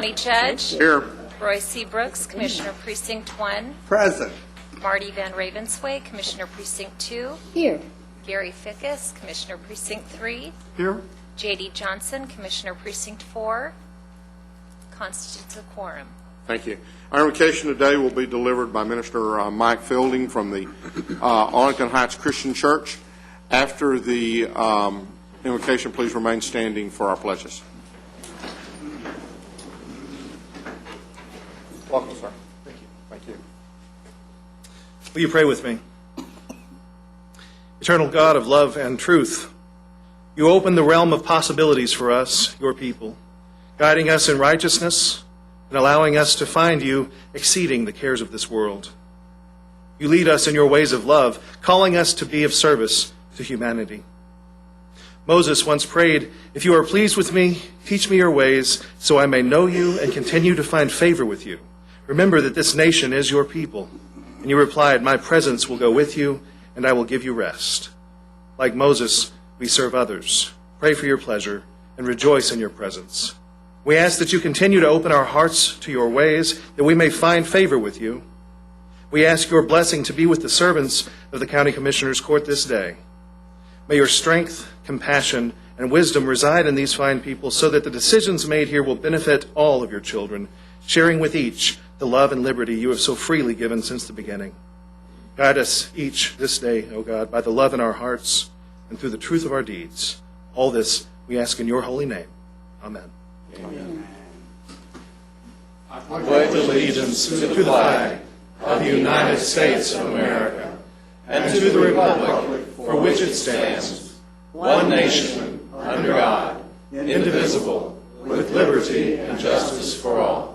County Judge. Here. Roy C. Brooks, Commissioner Precinct 1. Present. Marty Van Ravensway, Commissioner Precinct 2. Here. Gary Fickus, Commissioner Precinct 3. Here. J.D. Johnson, Commissioner Precinct 4. Constitutes a quorum. Thank you. Our invocation today will be delivered by Minister Mike Fielding from the Arlington Heights Christian Church. After the invocation, please remain standing for our pledges. Welcome, sir. Thank you. Thank you. Will you pray with me? Eternal God of love and truth, you open the realm of possibilities for us, your people, guiding us in righteousness and allowing us to find you exceeding the cares of this world. You lead us in your ways of love, calling us to be of service to humanity. Moses once prayed, "If you are pleased with me, teach me your ways, so I may know you and continue to find favor with you. Remember that this nation is your people." And you replied, "My presence will go with you, and I will give you rest." Like Moses, we serve others, pray for your pleasure, and rejoice in your presence. We ask that you continue to open our hearts to your ways, that we may find favor with you. We ask your blessing to be with the servants of the County Commissioner's Court this day. May your strength, compassion, and wisdom reside in these fine people so that the decisions made here will benefit all of your children, sharing with each the love and liberty you have so freely given since the beginning. Guide us each this day, O God, by the love in our hearts and through the truth of our deeds. All this we ask in your holy name. Amen. Amen. I pledge allegiance to the flag of the United States of America and to the republic for which it stands, one nation, under God, indivisible, with liberty and justice for all.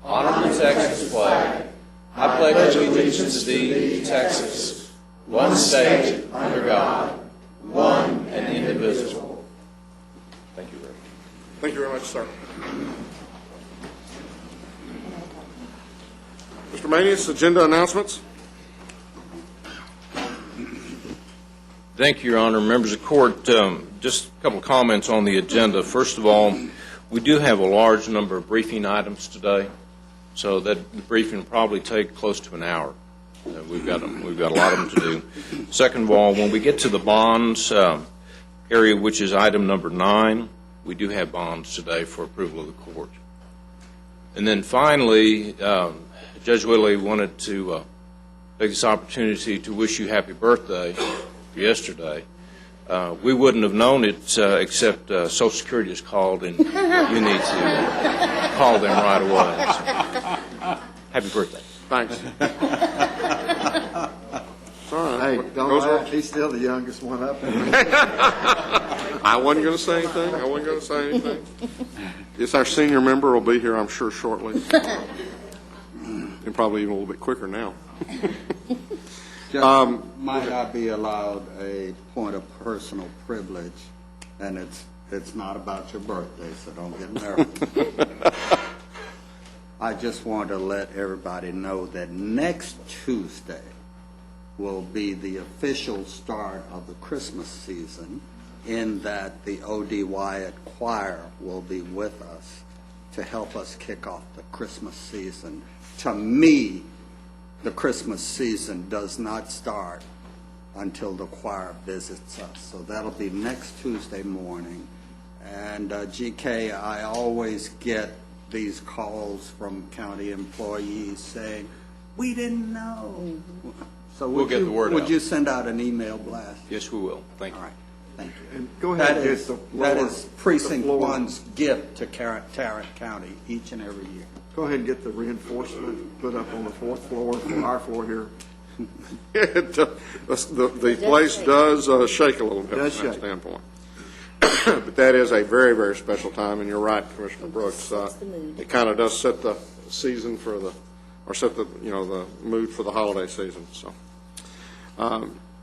Honor the Texas flag. I pledge allegiance to thee, Texas, one state, under God, one and indivisible. Thank you very much. Thank you very much, sir. Mr. Manius, agenda announcements. Thank you, Your Honor. Members of court, just a couple of comments on the agenda. First of all, we do have a large number of briefing items today, so that the briefing will probably take close to an hour. We've got a lot of them to do. Second of all, when we get to the bonds area, which is item number 9, we do have bonds today for approval of the court. And then finally, Judge Whitley wanted to take this opportunity to wish you happy birthday for yesterday. We wouldn't have known it except Social Security has called, and you need to call them right away. So, happy birthday. Thanks. Hey, don't laugh. He's still the youngest one up there. I wasn't going to say anything. Yes, our senior member will be here, I'm sure, shortly. And probably even a little bit quicker now. Might I be allowed a point of personal privilege? And it's not about your birthday, so don't get nervous. I just want to let everybody know that next Tuesday will be the official start of the Christmas season, in that the O.D. Wyatt Choir will be with us to help us kick off the Christmas season. To me, the Christmas season does not start until the choir visits us. So that'll be next Tuesday morning. And GK, I always get these calls from county employees saying, "We didn't know." So We'll get the word out. Would you send out an email blast? Yes, we will. Thank you. All right. Thank you. And go ahead. That is Precinct 1's gift to Tarrant County each and every year. Go ahead and get the reinforcement put up on the 4th floor, our floor here. The place does shake a little bit Does from that shake. standpoint. But that is a very, very special time, and you're right, Commissioner Brooks. It kind of does set the season for set the the mood for the holiday season. So,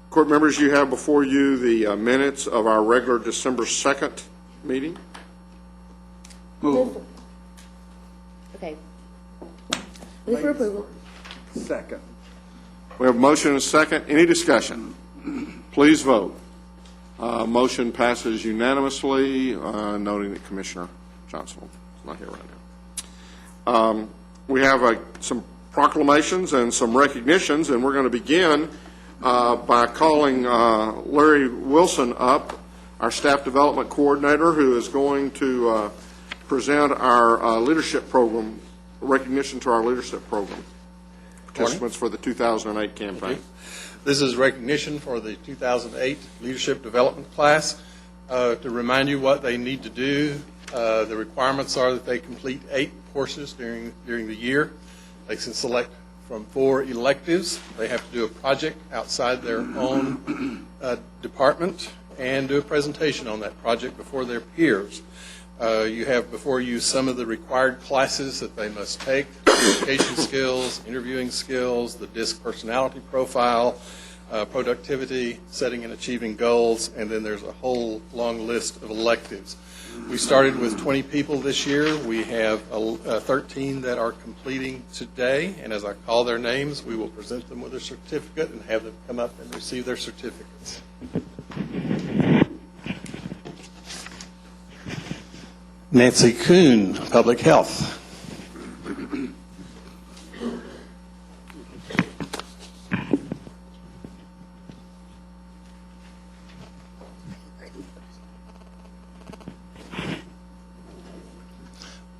court members, you have before you the minutes of our regular December 2nd meeting. Move. Okay. Move for approval. Second. We have a motion and a second. Any discussion? Please vote. Motion passes unanimously, noting that Commissioner Johnson is not here right now. We have some proclamations and some recognitions, and we're going to begin by calling Larry Wilson up, our Staff Development Coordinator, who is going to present our leadership program, recognition to our leadership program, participants for the 2008 campaign. This is recognition for the 2008 Leadership Development class. To remind you what they need to do, the requirements are that they complete 8 courses during the year. They can select from 4 electives. They have to do a project outside their own department and do a presentation on that project before their peers. You have before you some of the required classes that they must take: communication skills, interviewing skills, the DISC personality profile, productivity, setting and achieving goals, and then there's a whole long list of electives. We started with 20 people this year. We have 13 that are completing today, and as I call their names, we will present them with a certificate and have them come up and receive their certificates. Nancy Kuhn, Public Health.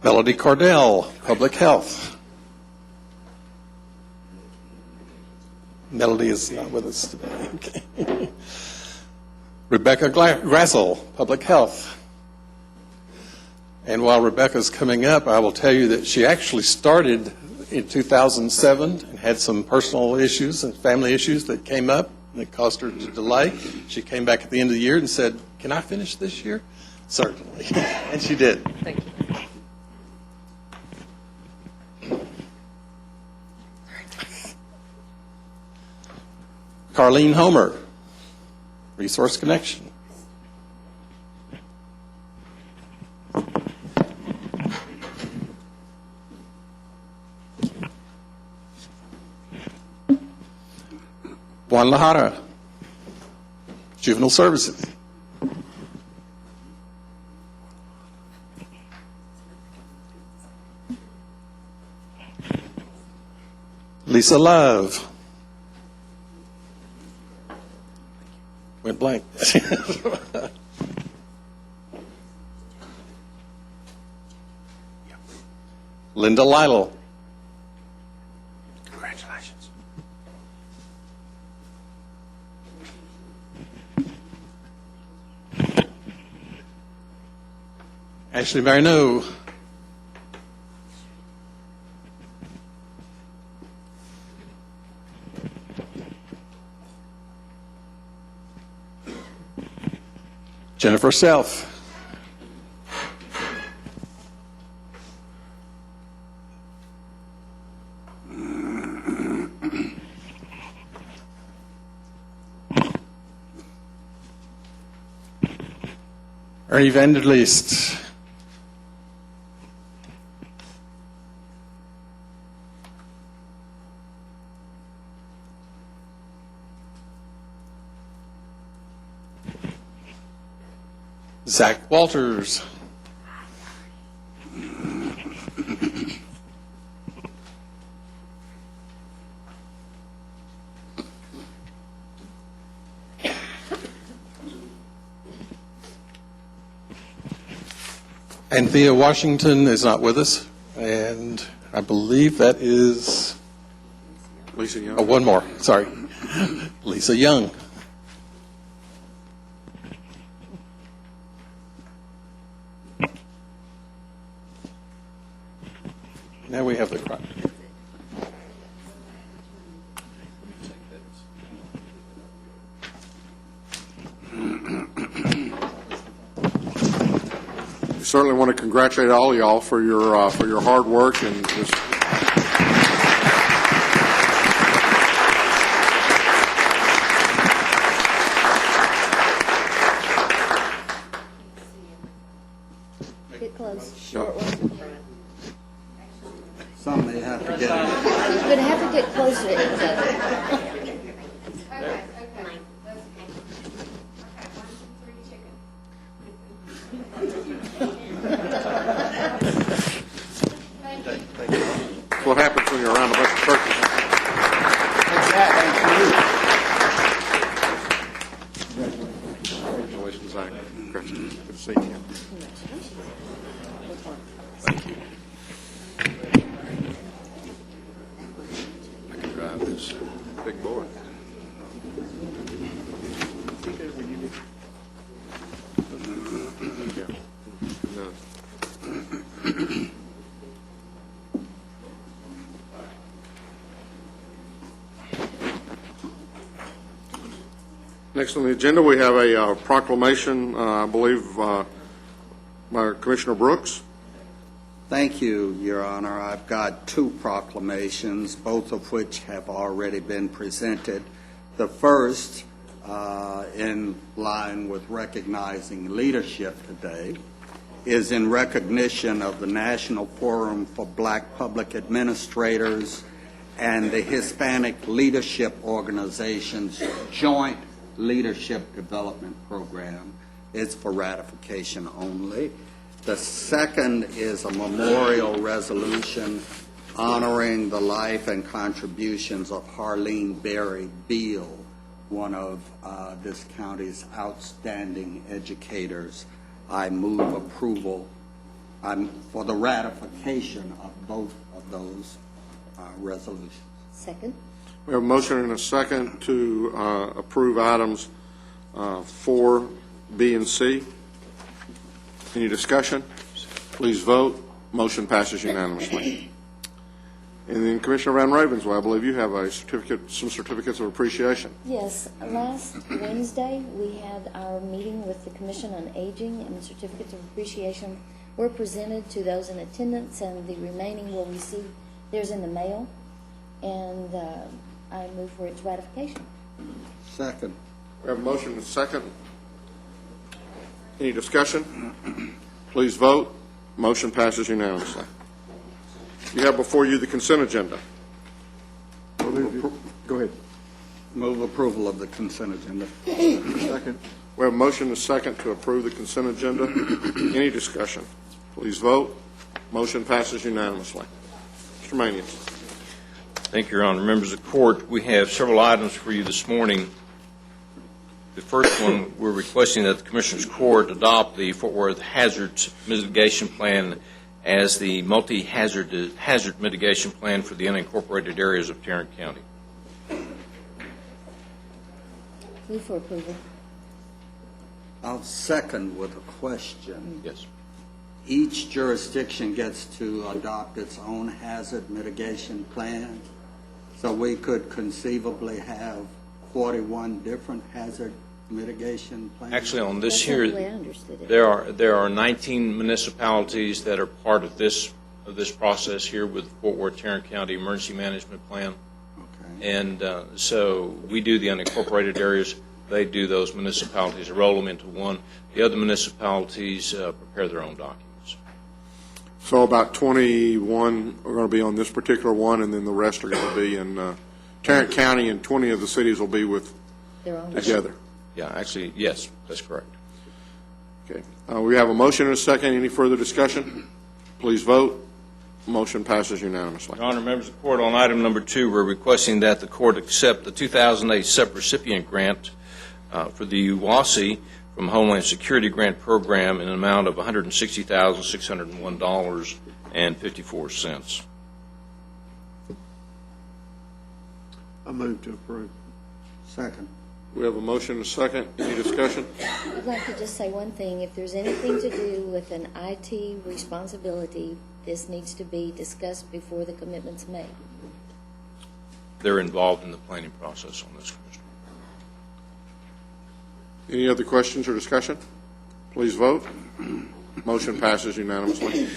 Melody Cordell, Public Health. Melody is not with us today. Okay. Rebecca Grassel, Public Health. And while Rebecca's coming up, I will tell you that she actually started in 2007 and had some personal issues and family issues that came up and it caused her to delay. She came back at the end of the year and said, "Can I finish this year?" Certainly. And she did. Thank you. Carlene Homer, Resource Connection. Juan Lahara, Juvenile Services. Lisa Love. Went blank. Linda Lytle. Congratulations. Ashley Marino. Jennifer Self. Ernie Vanderleest. Zach Walters. Anthea Washington is not with us, and I believe that is Lisa Young. oh, one more. Sorry, Lisa Young. Now we have the crowd. We certainly want to congratulate all of y'all for your hard work and just Get close. Short ones in front. Some may have to get in. You're going to have to get closer to each other. you a round of applause. Congratulations, Zach. Congratulations. Good to see you. I can drive this big boy. Yeah. No. Next on the agenda, we have a proclamation, I believe, by Commissioner Brooks. Thank you, Your Honor. I've got two proclamations, both of which have already been presented. The first, in line with recognizing leadership today, is in recognition of the National Forum for Black Public Administrators and the Hispanic Leadership Organization's joint Leadership Development Program. It's for ratification only. The second is a memorial resolution honoring the life and contributions of Harleen Berry Beal, one of this county's outstanding educators. I move approval for the ratification of both of those resolutions. Second. We have a motion and a second to approve items 4, B, and C. Any discussion? Please vote. Motion passes unanimously. And then Commissioner Van Ravensway, I believe you have some certificates of appreciation. Yes, last Wednesday, we had our meeting with the Commission on Aging, and the certificates of appreciation were presented to those in attendance, and the remaining will receive theirs in the mail, and I move for its ratification. Second. We have a motion and a second. Any discussion? Please vote. Motion passes unanimously. You have before you the consent agenda. Go ahead. Move approval of the consent agenda. Second. We have a motion and a second to approve the consent agenda. Any discussion? Please vote. Motion passes unanimously. Mr. Manion. Thank you, Your Honor. Members of the court, we have several items for you this morning. The first one, we're requesting that the Commissioners Court adopt the Fort Worth Hazards Mitigation Plan as the multi-hazard mitigation plan for the unincorporated areas of Tarrant County. Move for approval. I'll second with a question. Yes. Each jurisdiction gets to adopt its own hazard mitigation plan, so we could conceivably have 41 different hazard mitigation plans? Actually, on this That's here, not the way I understood it. there are 19 municipalities that are part of this process here with Fort Worth Tarrant County Emergency Management Plan. Okay. And so we do the unincorporated areas. They do those municipalities, roll them into one. The other municipalities prepare their own documents. So about 21 are going to be on this particular one, and then the rest are going to be in Tarrant County, and 20 of the cities will be with Their own. together. Yeah, actually, yes, that's correct. Okay. We have a motion and a second. Any further discussion? Please vote. Motion passes unanimously. Your Honor, members of the court, on item number 2, we're requesting that the court accept the 2008 subrecipient grant for the UWASI from Homeland Security Grant Program in an amount of $160,601.54. I move to approve. Second. We have a motion and a second. Any discussion? I'd like to just say one thing. If there's anything to do with an IT responsibility, this needs to be discussed before the commitment's made. They're involved in the planning process on this, Commissioner. Any other questions or discussion? Please vote. Motion passes unanimously.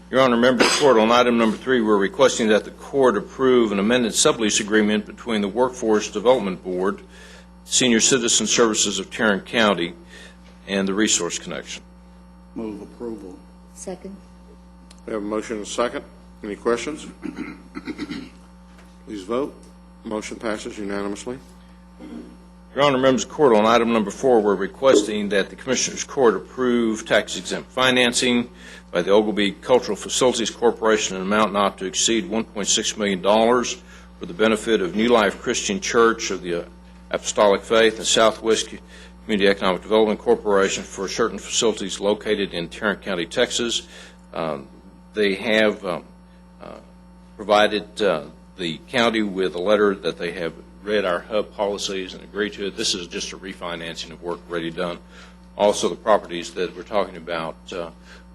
Your Honor, members of the court, on item number 3, we're requesting that the court approve an amended sublease agreement between the Workforce Development Board, Senior Citizen Services of Tarrant County, and the Resource Connection. Move approval. Second. We have a motion and a second. Any questions? Please vote. Motion passes unanimously. Your Honor, members of the court, on item number 4, we're requesting that the Commissioners Court approve tax-exempt financing by the Oglebay Cultural Facilities Corporation in an amount not to exceed $1.6 million for the benefit of New Life Christian Church of the Apostolic Faith and Southwest Community Economic Development Corporation for certain facilities located in Tarrant County, Texas. They have provided the county with a letter that they have read our hub policies and agreed to it. This is just a refinancing of work already done. Also, the properties that we're talking about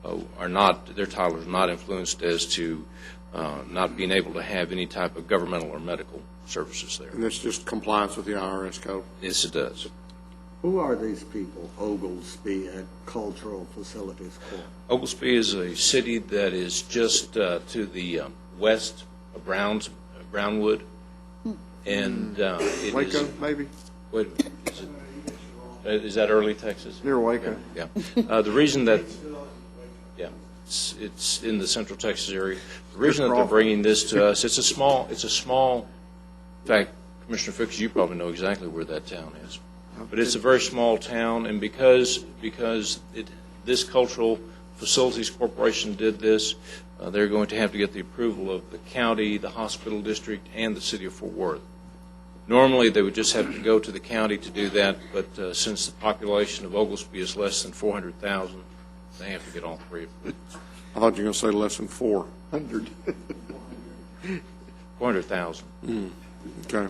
are not, their title is not influenced as to not being able to have any type of governmental or medical services there. And this just compliance with the IRS code? Yes, it does. Who are these people, Oglesby at Cultural Facilities Corp.? Oglesby is a city that is just to the west of Brownwood, and it Waco, is, maybe? wait, is that early Texas? Near Waco. Yeah. The reason that, yeah, it's in the central Texas area. The reason that they're bringing this to us, it's a small, in fact, Commissioner Fix, you probably know exactly where that town is. But it's a very small town, and because this Cultural Facilities Corporation did this, they're going to have to get the approval of the county, the hospital district, and the city of Fort Worth. Normally, they would just have to go to the county to do that, but since the population of Oglesby is less than 400,000, they have to get all three approved. I thought you were going to say less than 400. 400,000. Okay.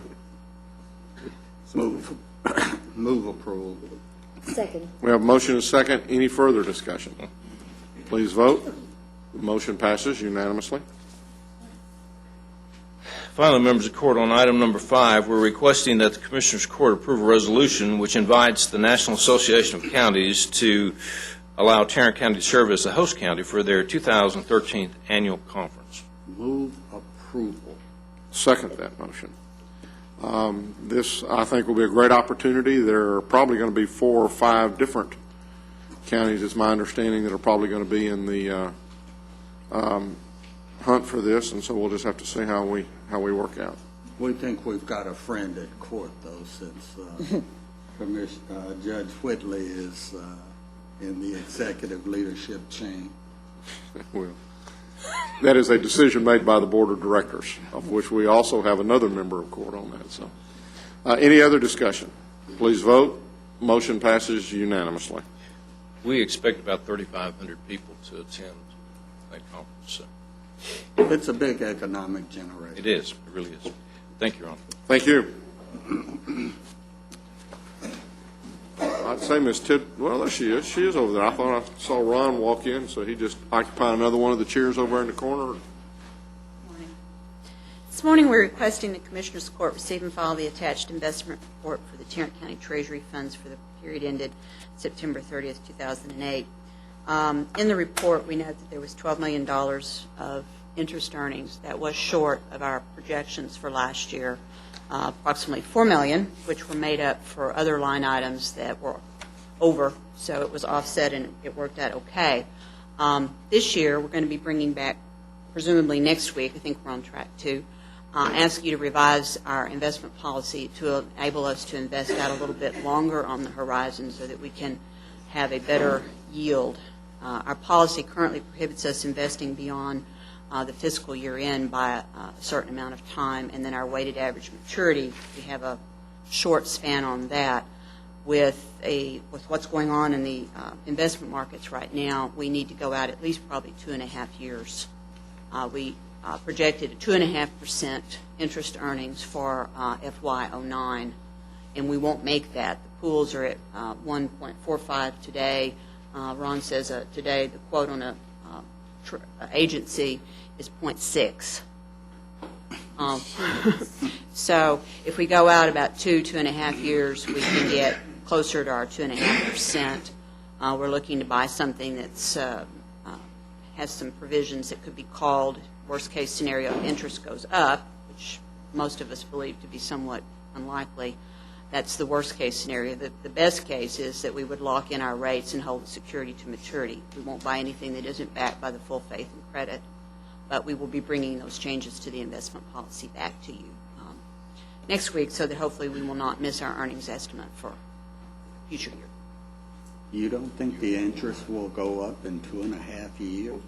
Move approval. Second. We have a motion and a second. Any further discussion? Please vote. The motion passes unanimously. Finally, members of the court, on item number 5, we're requesting that the Commissioners Court approve a resolution which invites the National Association of Counties to allow Tarrant County to serve as the host county for their 2013 annual conference. Move approval. Second that motion. This, I think, will be a great opportunity. There are probably going to be 4 or 5 different counties, it's my understanding, that are probably going to be in the hunt for this, and so we'll just have to see how we work out. We think we've got a friend at court, though, since Judge Whitley is in the executive leadership chain. Well, that is a decision made by the Board of Directors, of which we also have another member of court on that. So, any other discussion? Please vote. Motion passes unanimously. We expect about 3,500 people to attend that conference. So. It's a big economic generator. It is. It really is. Thank you, Your Honor. Thank you. I'd say Miss Tid, well, there she is. She is over there. I thought I saw Ron walk in, so he just occupied another one of the chairs over in the corner. This morning, we're requesting the Commissioners Court receive and file the attached investment report for the Tarrant County Treasury funds for the period ended September 30th, 2008. In the report, we note that there was $12 million of interest earnings. That was short of our projections for last year. Approximately $4 million, which were made up for other line items that were over, so it was offset and it worked out okay. This year, we're going to be bringing back, presumably next week, I think we're on track to, ask you to revise our investment policy to enable us to invest out a little bit longer on the horizon so that we can have a better yield. Our policy currently prohibits us investing beyond the fiscal year end by a certain amount of time, and then our weighted average maturity, we have a short span on that. With what's going on in the investment markets right now, we need to go out at least probably 2.5 years. We projected a 2.5% interest earnings for FY09, and we won't make that. The pools are at 1.45 today. Ron says today the quote on a agency is 0.6. So if we go out about 2.5 years, we can get closer to our 2.5%. We're looking to buy something that's has some provisions that could be called, worst case scenario, if interest goes up, which most of us believe to be somewhat unlikely. That's the worst case scenario. The best case is that we would lock in our rates and hold the security to maturity. We won't buy anything that isn't backed by the full faith and credit, but we will be bringing those changes to the investment policy back to you. next week so that hopefully we will not miss our earnings estimate for future year. You don't think the interest will go up in 2.5 years?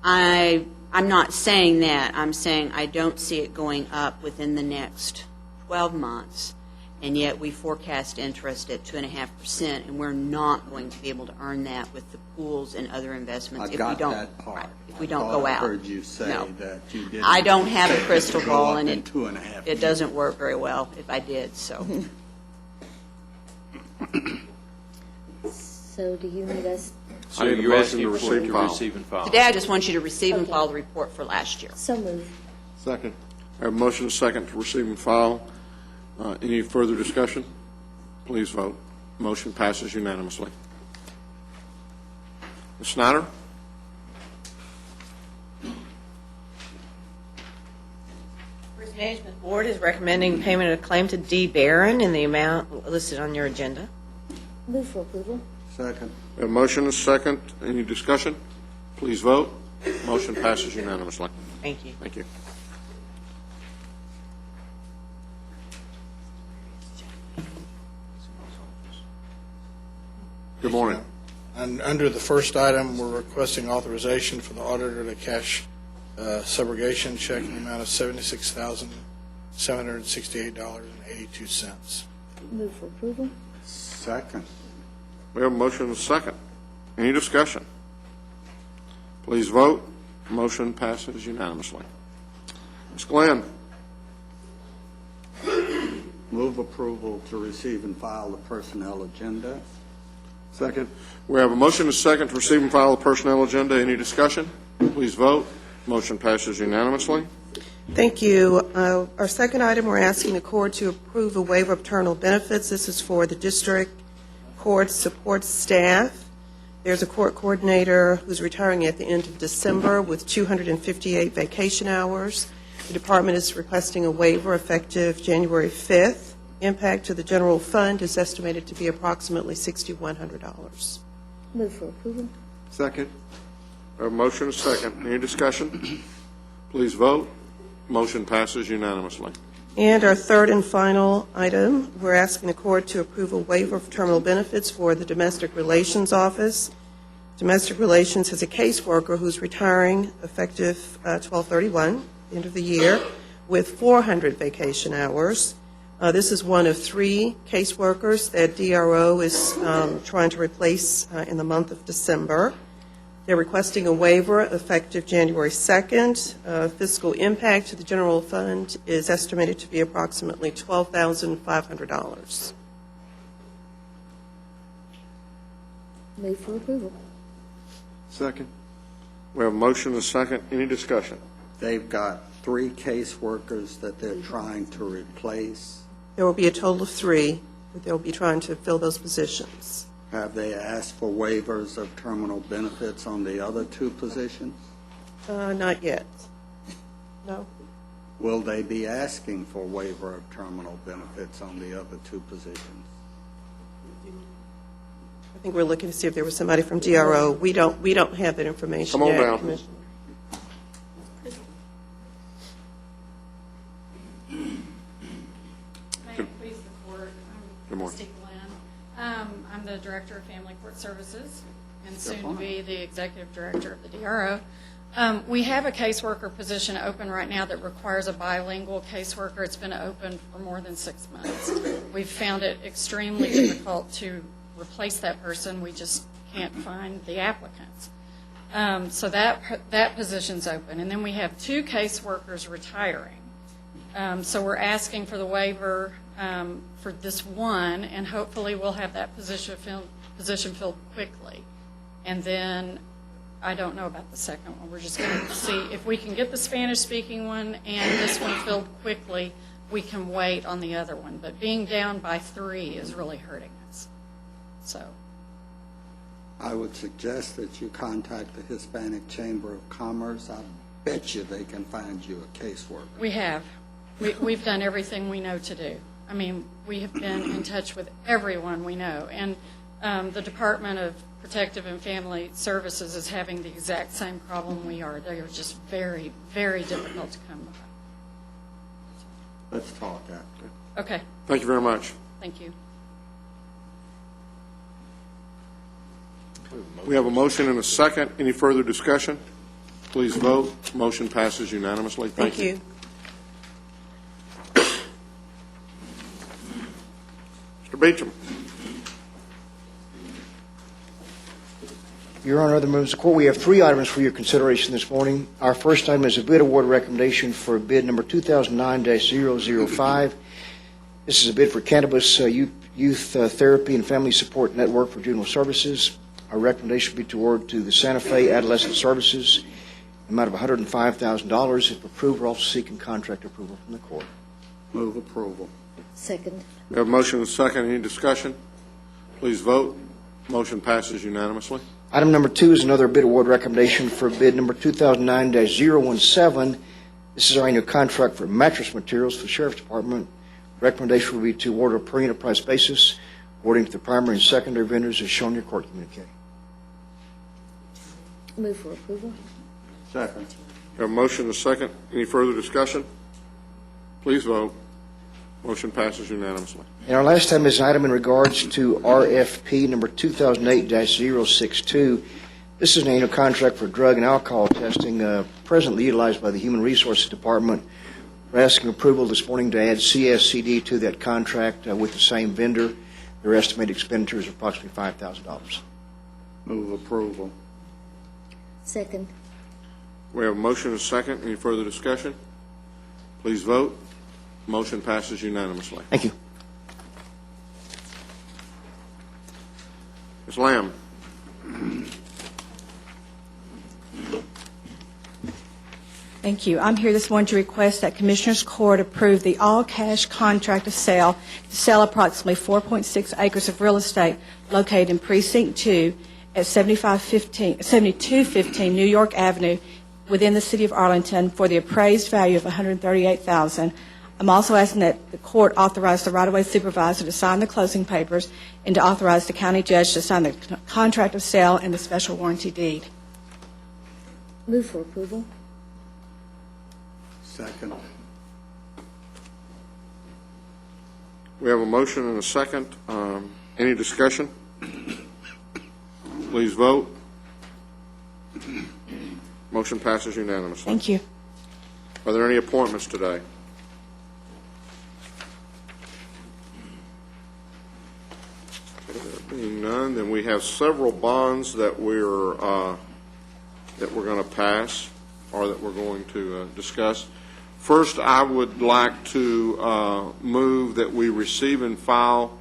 I'm not saying that. I'm saying I don't see it going up within the next 12 months, and yet we forecast interest at 2.5%, and we're not going to be able to earn that with the pools and other investments I if got we don't. that part. Right, if we don't I thought go I out. heard you say No. that you didn't. I don't have a crystal go ball, up and in 2.5 it doesn't work very well if I did. So So do you need us, So I need a you're motion asking to for receive it and to file. receive and file. today I just want you to receive and Okay. file the report for last year. so move. Second. I have a motion and a second to receive and file. Any further discussion? Please vote. Motion passes unanimously. Ms. Snyder? Risk Management Board is recommending payment of claim to D. Barron in the amount listed on your agenda. Move for approval. Second. We have a motion and a second. Any discussion? Please vote. Motion passes unanimously. Thank you. Thank you. Good morning. And under the first item, we're requesting authorization for the auditor to cash subrogation check in the amount of $76,768.82. Move for approval. Second. We have a motion and a second. Any discussion? Please vote. Motion passes unanimously. Ms. Glenn? Move approval to receive and file the personnel agenda. Second. We have a motion and a second to receive and file the personnel agenda. Any discussion? Please vote. Motion passes unanimously. Thank you. Our second item, we're asking the court to approve a waiver of paternal benefits. This is for the district court support staff. There's a court coordinator who's retiring at the end of December with 258 vacation hours. The department is requesting a waiver effective January 5th. Impact to the general fund is estimated to be approximately $6,100. Move for approval. Second. We have a motion and a second. Any discussion? Please vote. Motion passes unanimously. And our third and final item, we're asking the court to approve a waiver of terminal benefits for the Domestic Relations Office. Domestic Relations has a caseworker who's retiring effective 12/31, the end of the year, with 400 vacation hours. This is one of 3 caseworkers that DRO is trying to replace in the month of December. They're requesting a waiver effective January 2nd. Fiscal impact to the general fund is estimated to be approximately $12,500. Move for approval. Second. We have a motion and a second. Any discussion? They've got 3 caseworkers that they're trying to replace. There will be a total of 3 that they'll be trying to fill those positions. Have they asked for waivers of terminal benefits on the other 2 positions? Not yet. No? Will they be asking for waiver of terminal benefits on the other 2 positions? I think we're looking to see if there was somebody from DRO. We don't have that information Come on yet, down. Commissioner. May it please the court, Good I'm morning. Steve Glenn. I'm the Director of Family Court Services and soon to fine. be the Executive Director of the DRO. We have a caseworker position open right now that requires a bilingual caseworker. It's been open for more than 6 months. We've found it extremely difficult to replace that person. We just can't find the applicants. So that position's open. And then we have 2 caseworkers retiring. So we're asking for the waiver for this one, and hopefully we'll have that position filled quickly. And then, I don't know about the second one. We're just going to see if we can get the Spanish-speaking one and this one filled quickly, we can wait on the other one. But being down by 3 is really hurting us. So, I would suggest that you contact the Hispanic Chamber of Commerce. I bet you they can find you a caseworker. we have. We've done everything we know to do. I mean, we have been in touch with everyone we know. And the Department of Protective and Family Services is having the exact same problem we are. They are just very, very difficult to come by. Let's talk after. Okay, Thank you very much. thank you. We have a motion and a second. Any further discussion? Please vote. Motion passes unanimously. Thank you. Mr. Beecham. Your Honor, other members of the court, we have 3 items for your consideration this morning. Our first item is a bid award recommendation for bid number 2009-005. This is a bid for Cannabis Youth Therapy and Family Support Network for Juvenile Services. Our recommendation would be to award to the Santa Fe Adolescent Services, an amount of $105,000. If approved, we're also seeking contract approval from the court. Move approval. Second. We have a motion and a second. Any discussion? Please vote. Motion passes unanimously. Item number 2 is another bid award recommendation for bid number 2009-017. This is our annual contract for mattress materials for the Sheriff's Department. Recommendation would be to award a per unit price basis, awarding to the primary and secondary vendors as shown in your court communique. Move for approval. Second. We have a motion and a second. Any further discussion? Please vote. Motion passes unanimously. And our last item is an item in regards to RFP number 2008-062. This is an annual contract for drug and alcohol testing presently utilized by the Human Resources Department. We're asking approval this morning to add CSCD to that contract with the same vendor. Their estimated expenditures are approximately $5,000. Move approval. Second. We have a motion and a second. Any further discussion? Please vote. Motion passes unanimously. Thank you. Ms. Lamb. Thank you. I'm here this morning to request that Commissioners Court approve the all-cash contract of sale to sell approximately 4.6 acres of real estate located in Precinct 2 at 7215 New York Avenue within the City of Arlington for the appraised value of $138,000. I'm also asking that the court authorize the right-of-way supervisor to sign the closing papers and to authorize the county judge to sign the contract of sale and the special warranty deed. Move for approval. Second. We have a motion and a second. Any discussion? Please vote. Motion passes unanimously. Thank you. Are there any appointments today? There being none, then we have several bonds that we're going to pass or that we're going to discuss. First, I would like to move that we receive and file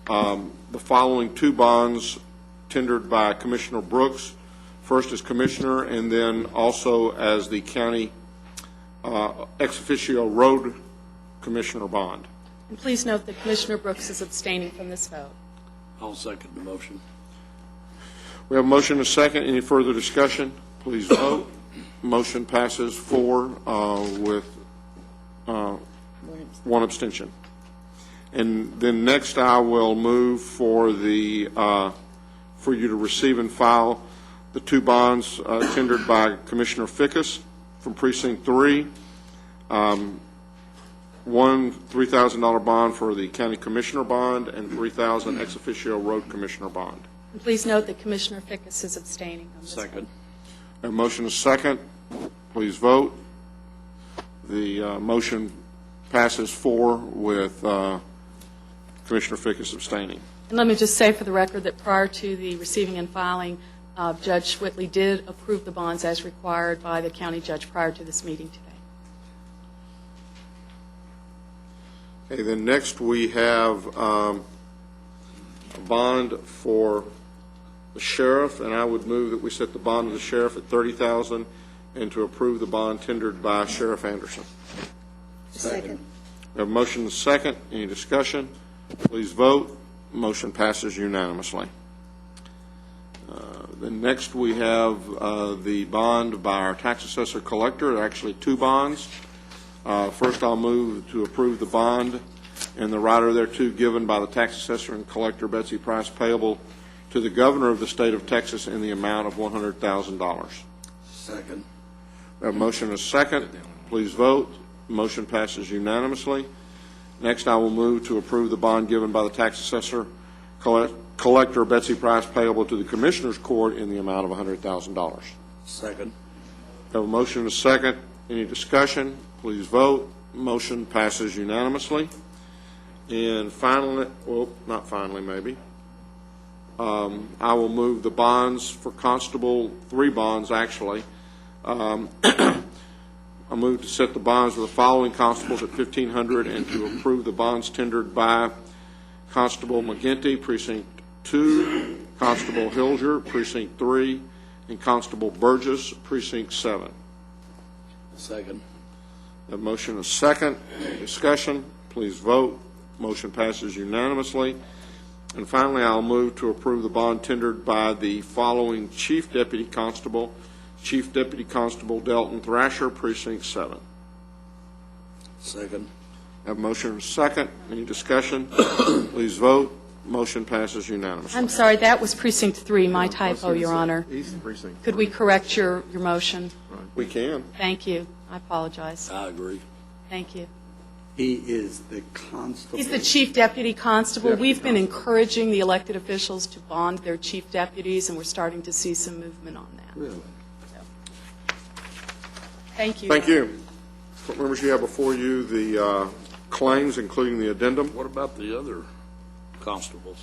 the following 2 bonds tendered by Commissioner Brooks. First as Commissioner and then also as the county ex officio road commissioner bond. And please note that Commissioner Brooks is abstaining from this vote. I'll second the motion. We have a motion and a second. Any further discussion? Please vote. Motion passes 4 with 1 abstention. And then next I will move for the for you to receive and file the 2 bonds tendered by Commissioner Fickus from Precinct 3. One $3,000 bond for the county commissioner bond and $3,000 ex officio road commissioner bond. And please note that Commissioner Fickus is abstaining on this vote. Second. A motion is second. Please vote. The motion passes 4 with Commissioner Fickus abstaining. And let me just say for the record that prior to the receiving and filing, Judge Whitley did approve the bonds as required by the county judge prior to this meeting today. Okay, then next we have a bond for the sheriff, and I would move that we set the bond of the sheriff at $30,000 and to approve the bond tendered by Sheriff Anderson. Second. We have a motion and a second. Any discussion? Please vote. Motion passes unanimously. Then next we have the bond by our tax assessor collector, actually 2 bonds. First I'll move to approve the bond and the rider thereto given by the tax assessor and collector Betsy Price payable to the governor of the state of Texas in the amount of $100,000. Second. We have a motion and a second. Please vote. Motion passes unanimously. Next, I will move to approve the bond given by the tax assessor collector Betsy Price payable to the Commissioners Court in the amount of $100,000. Second. Have a motion and a second. Any discussion? Please vote. Motion passes unanimously. And finally, well, not finally, maybe. I will move the bonds for Constable, 3 bonds actually. I move to set the bonds for the following constables at $1,500 and to approve the bonds tendered by Constable McGinty, Precinct 2, Constable Hilger, Precinct 3, and Constable Burgess, Precinct 7. Second. The motion is second. Discussion. Please vote. Motion passes unanimously. And finally, I'll move to approve the bond tendered by the following Chief Deputy Constable, Chief Deputy Constable Delton Thrasher, Precinct 7. Second. Have a motion and a second. Any discussion? Please vote. Motion passes unanimously. I'm sorry, that was Precinct 3, my typo, Your Honor. East Precinct. Could we correct your motion? We can. Thank you. I apologize. I agree. Thank you. He is the constable. He's the Chief Deputy Constable. We've been encouraging the elected officials to bond their chief deputies, and we're starting to see some movement on that. Really? Thank you. Thank you. Court members, you have before you the claims, including the addendum. What about the other constables?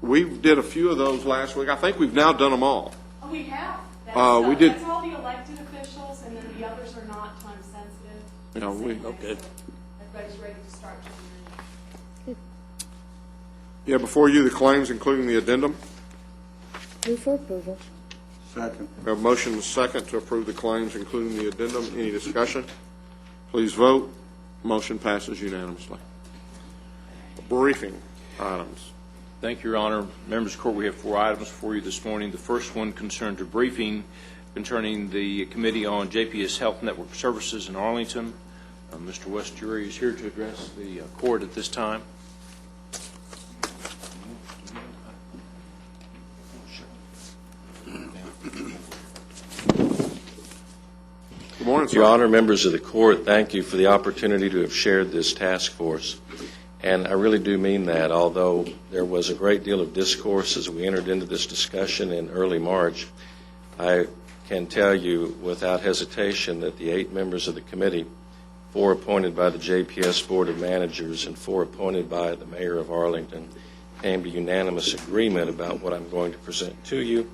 We did a few of those last week. I think we've now done them all. Oh, we have. We did. That's all the elected officials, and then the others are not time sensitive. Yeah, Okay. Everybody's ready to start. Yeah, before you the claims, including the addendum. Move for approval. Second. We have a motion and a second to approve the claims, including the addendum. Any discussion? Please vote. Motion passes unanimously. Briefing items. Thank you, Your Honor. Members of the Court, we have 4 items for you this morning. The first one concerns a briefing concerning the Committee on JPS Health Network Services in Arlington. Mr. Westjury is here to address the Court at this time. Good morning, sir. Your Honor, members of the Court, thank you for the opportunity to have shared this task force. And I really do mean that, although there was a great deal of discourse as we entered into this discussion in early March, I can tell you without hesitation that the 8 members of the committee, 4 appointed by the JPS Board of Managers and 4 appointed by the Mayor of Arlington, came to unanimous agreement about what I'm going to present to you.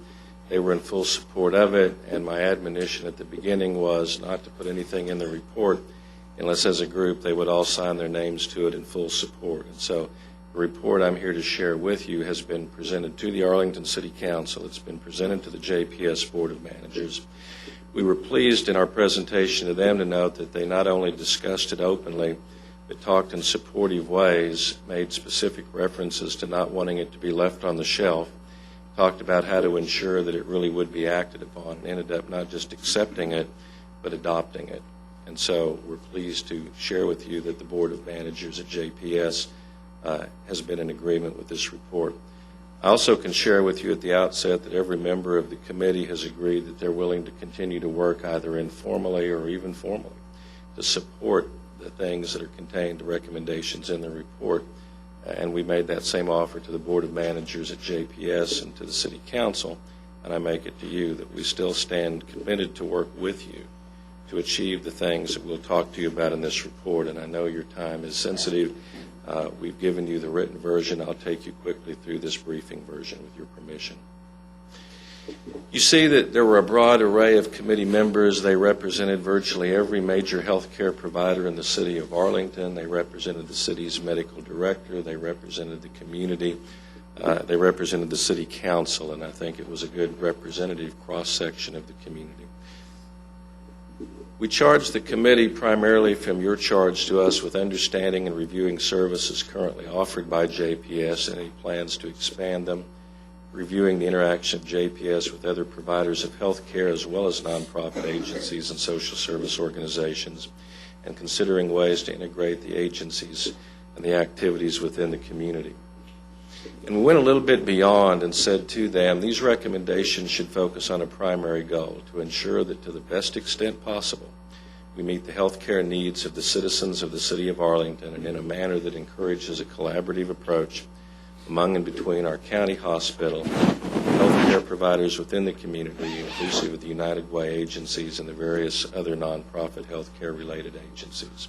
They were in full support of it, and my admonition at the beginning was not to put anything in the report unless as a group they would all sign their names to it in full support. And so the report I'm here to share with you has been presented to the Arlington City Council. It's been presented to the JPS Board of Managers. We were pleased in our presentation to them to note that they not only discussed it openly, but talked in supportive ways, made specific references to not wanting it to be left on the shelf, talked about how to ensure that it really would be acted upon, and ended up not just accepting it, but adopting it. And so we're pleased to share with you that the Board of Managers at JPS has been in agreement with this report. I also can share with you at the outset that every member of the committee has agreed that they're willing to continue to work either informally or even formally to support the things that are contained, the recommendations in the report. And we made that same offer to the Board of Managers at JPS and to the City Council, and I make it to you that we still stand committed to work with you to achieve the things that we'll talk to you about in this report. And I know your time is sensitive. We've given you the written version. I'll take you quickly through this briefing version with your permission. You see that there were a broad array of committee members. They represented virtually every major health care provider in the city of Arlington. They represented the city's medical director. They represented the community. They represented the city council, and I think it was a good representative cross-section of the community. We charged the committee primarily from your charge to us with understanding and reviewing services currently offered by JPS and any plans to expand them, reviewing the interaction of JPS with other providers of health care as well as nonprofit agencies and social service organizations, and considering ways to integrate the agencies and the activities within the community. And we went a little bit beyond and said to them, these recommendations should focus on a primary goal, to ensure that to the best extent possible, we meet the health care needs of the citizens of the City of Arlington and in a manner that encourages a collaborative approach among and between our county hospital, health care providers within the community, inclusive of the United Way agencies and the various other nonprofit health care related agencies.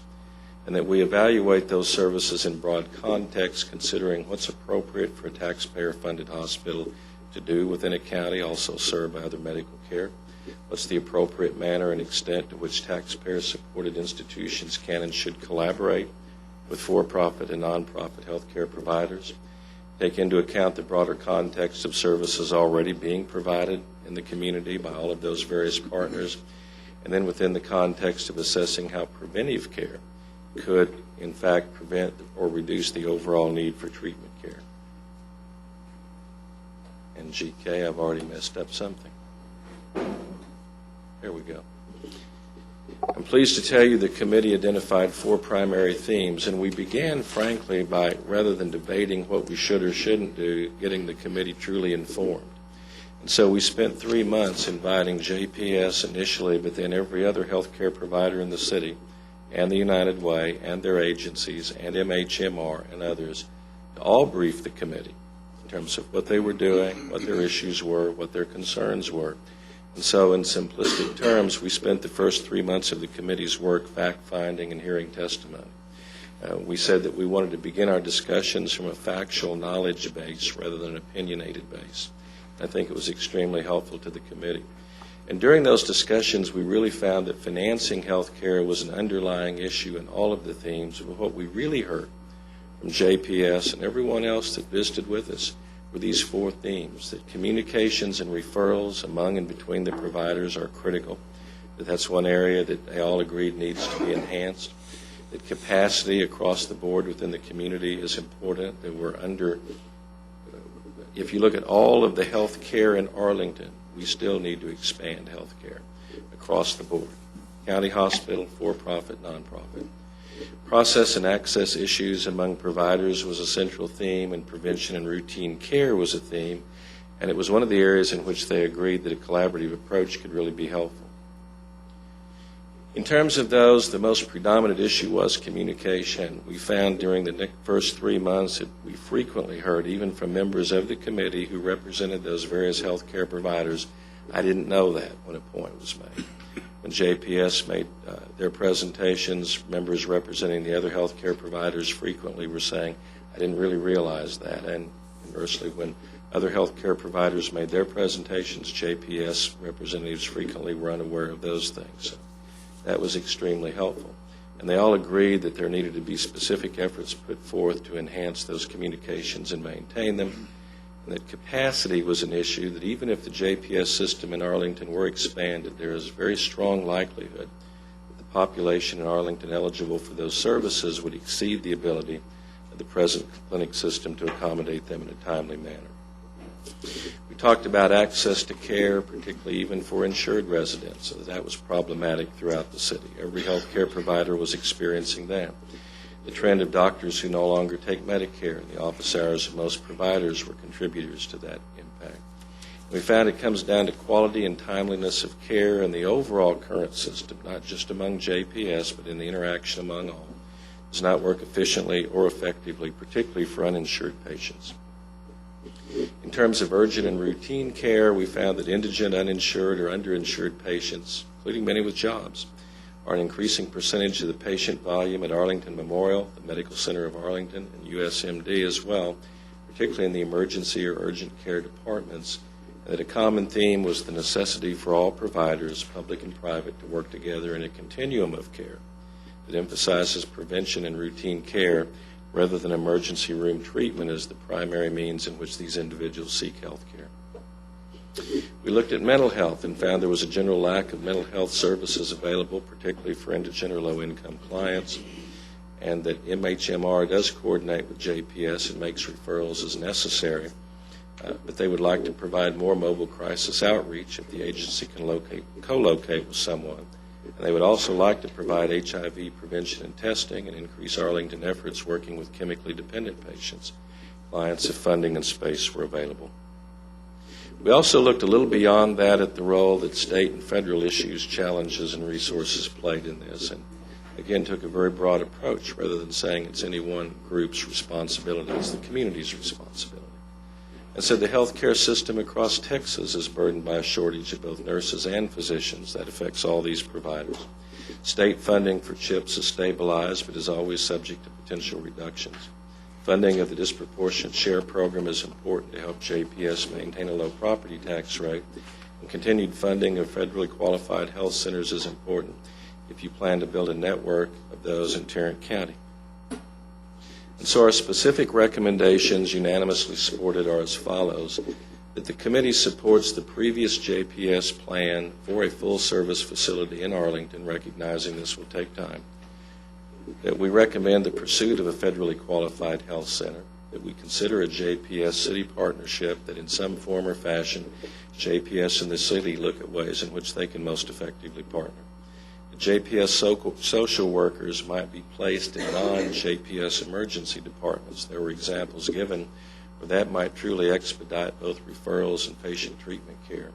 And that we evaluate those services in broad context, considering what's appropriate for a taxpayer-funded hospital to do within a county, also served by other medical care. What's the appropriate manner and extent to which taxpayer-supported institutions can and should collaborate with for-profit and nonprofit health care providers. Take into account the broader context of services already being provided in the community by all of those various partners, and then within the context of assessing how preventive care could, in fact, prevent or reduce the overall need for treatment care. And GK, I've already messed up something. There we go. I'm pleased to tell you the committee identified 4 primary themes, and we began, frankly, by, rather than debating what we should or shouldn't do, getting the committee truly informed. And so we spent 3 months inviting JPS initially, but then every other health care provider in the city, and the United Way, and their agencies, and MHMR, and others, to all brief the committee in terms of what they were doing, what their issues were, what their concerns were. And so in simplistic terms, we spent the first 3 months of the committee's work fact-finding and hearing testimony. We said that we wanted to begin our discussions from a factual knowledge base rather than an opinionated base. I think it was extremely helpful to the committee. And during those discussions, we really found that financing health care was an underlying issue in all of the themes. But what we really heard from JPS and everyone else that visited with us were these 4 themes: that communications and referrals among and between the providers are critical, that that's one area that they all agreed needs to be enhanced, that capacity across the board within the community is important, that we're under, if you look at all of the health care in Arlington, we still need to expand health care across the board, county hospital, for-profit, nonprofit. Process and access issues among providers was a central theme, and prevention and routine care was a theme, and it was one of the areas in which they agreed that a collaborative approach could really be helpful. In terms of those, the most predominant issue was communication. We found during the first 3 months that we frequently heard, even from members of the committee who represented those various health care providers, I didn't know that when a point was made. When JPS made their presentations, members representing the other health care providers frequently were saying, I didn't really realize that. And conversely, when other health care providers made their presentations, JPS representatives frequently were unaware of those things. So that was extremely helpful. And they all agreed that there needed to be specific efforts put forth to enhance those communications and maintain them, and that capacity was an issue, that even if the JPS system in Arlington were expanded, there is a very strong likelihood that the population in Arlington eligible for those services would exceed the ability of the present clinic system to accommodate them in a timely manner. We talked about access to care, particularly even for insured residents, so that was problematic throughout the city. Every health care provider was experiencing that. The trend of doctors who no longer take Medicare and the office hours of most providers were contributors to that impact. We found it comes down to quality and timeliness of care and the overall current system, not just among JPS, but in the interaction among all, does not work efficiently or effectively, particularly for uninsured patients. In terms of urgent and routine care, we found that indigent, uninsured, or underinsured patients, including many with jobs, are an increasing percentage of the patient volume at Arlington Memorial, the Medical Center of Arlington, and USMD as well, particularly in the emergency or urgent care departments, and that a common theme was the necessity for all providers, public and private, to work together in a continuum of care that emphasizes prevention and routine care rather than emergency room treatment as the primary means in which these individuals seek health care. We looked at mental health and found there was a general lack of mental health services available, particularly for indigent or low-income clients, and that MHMR does coordinate with JPS and makes referrals as necessary, but they would like to provide more mobile crisis outreach if the agency can co-locate with someone. And they would also like to provide HIV prevention and testing and increase Arlington efforts working with chemically dependent patients, clients if funding and space were available. We also looked a little beyond that at the role that state and federal issues, challenges, and resources played in this, and again took a very broad approach rather than saying it's any one group's responsibility, it's the community's responsibility. And said the healthcare system across Texas is burdened by a shortage of both nurses and physicians that affects all these providers. State funding for CHIPS is stabilized but is always subject to potential reductions. Funding of the disproportionate share program is important to help JPS maintain a low property tax rate, and continued funding of federally qualified health centers is important if you plan to build a network of those in Tarrant County. And so our specific recommendations, unanimously supported, are as follows: that the committee supports the previous JPS plan for a full-service facility in Arlington, recognizing this will take time; that we recommend the pursuit of a federally qualified health center; that we consider a JPS city partnership, that in some form or fashion JPS and the city look at ways in which they can most effectively partner; JPS social workers might be placed in non-JPS emergency departments. There were examples given where that might truly expedite both referrals and patient treatment care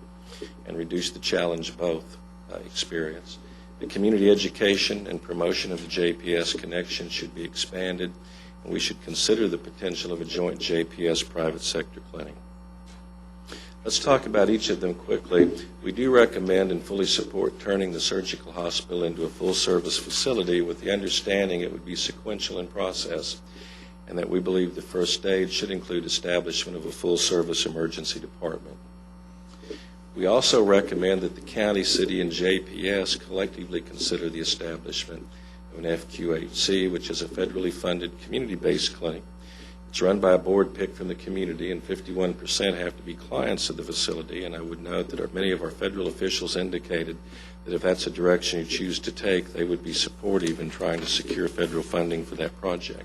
and reduce the challenge of both experience. The community education and promotion of the JPS connection should be expanded, and we should consider the potential of a joint JPS private sector clinic. Let's talk about each of them quickly. We do recommend and fully support turning the surgical hospital into a full-service facility, with the understanding it would be sequential in process, and that we believe the first stage should include establishment of a full-service emergency department. We also recommend that the county, city, and JPS collectively consider the establishment of an FQHC, which is a federally funded community-based clinic. It's run by a board picked from the community, and 51% have to be clients of the facility. And I would note that many of our federal officials indicated that if that's a direction you choose to take, they would be supportive in trying to secure federal funding for that project.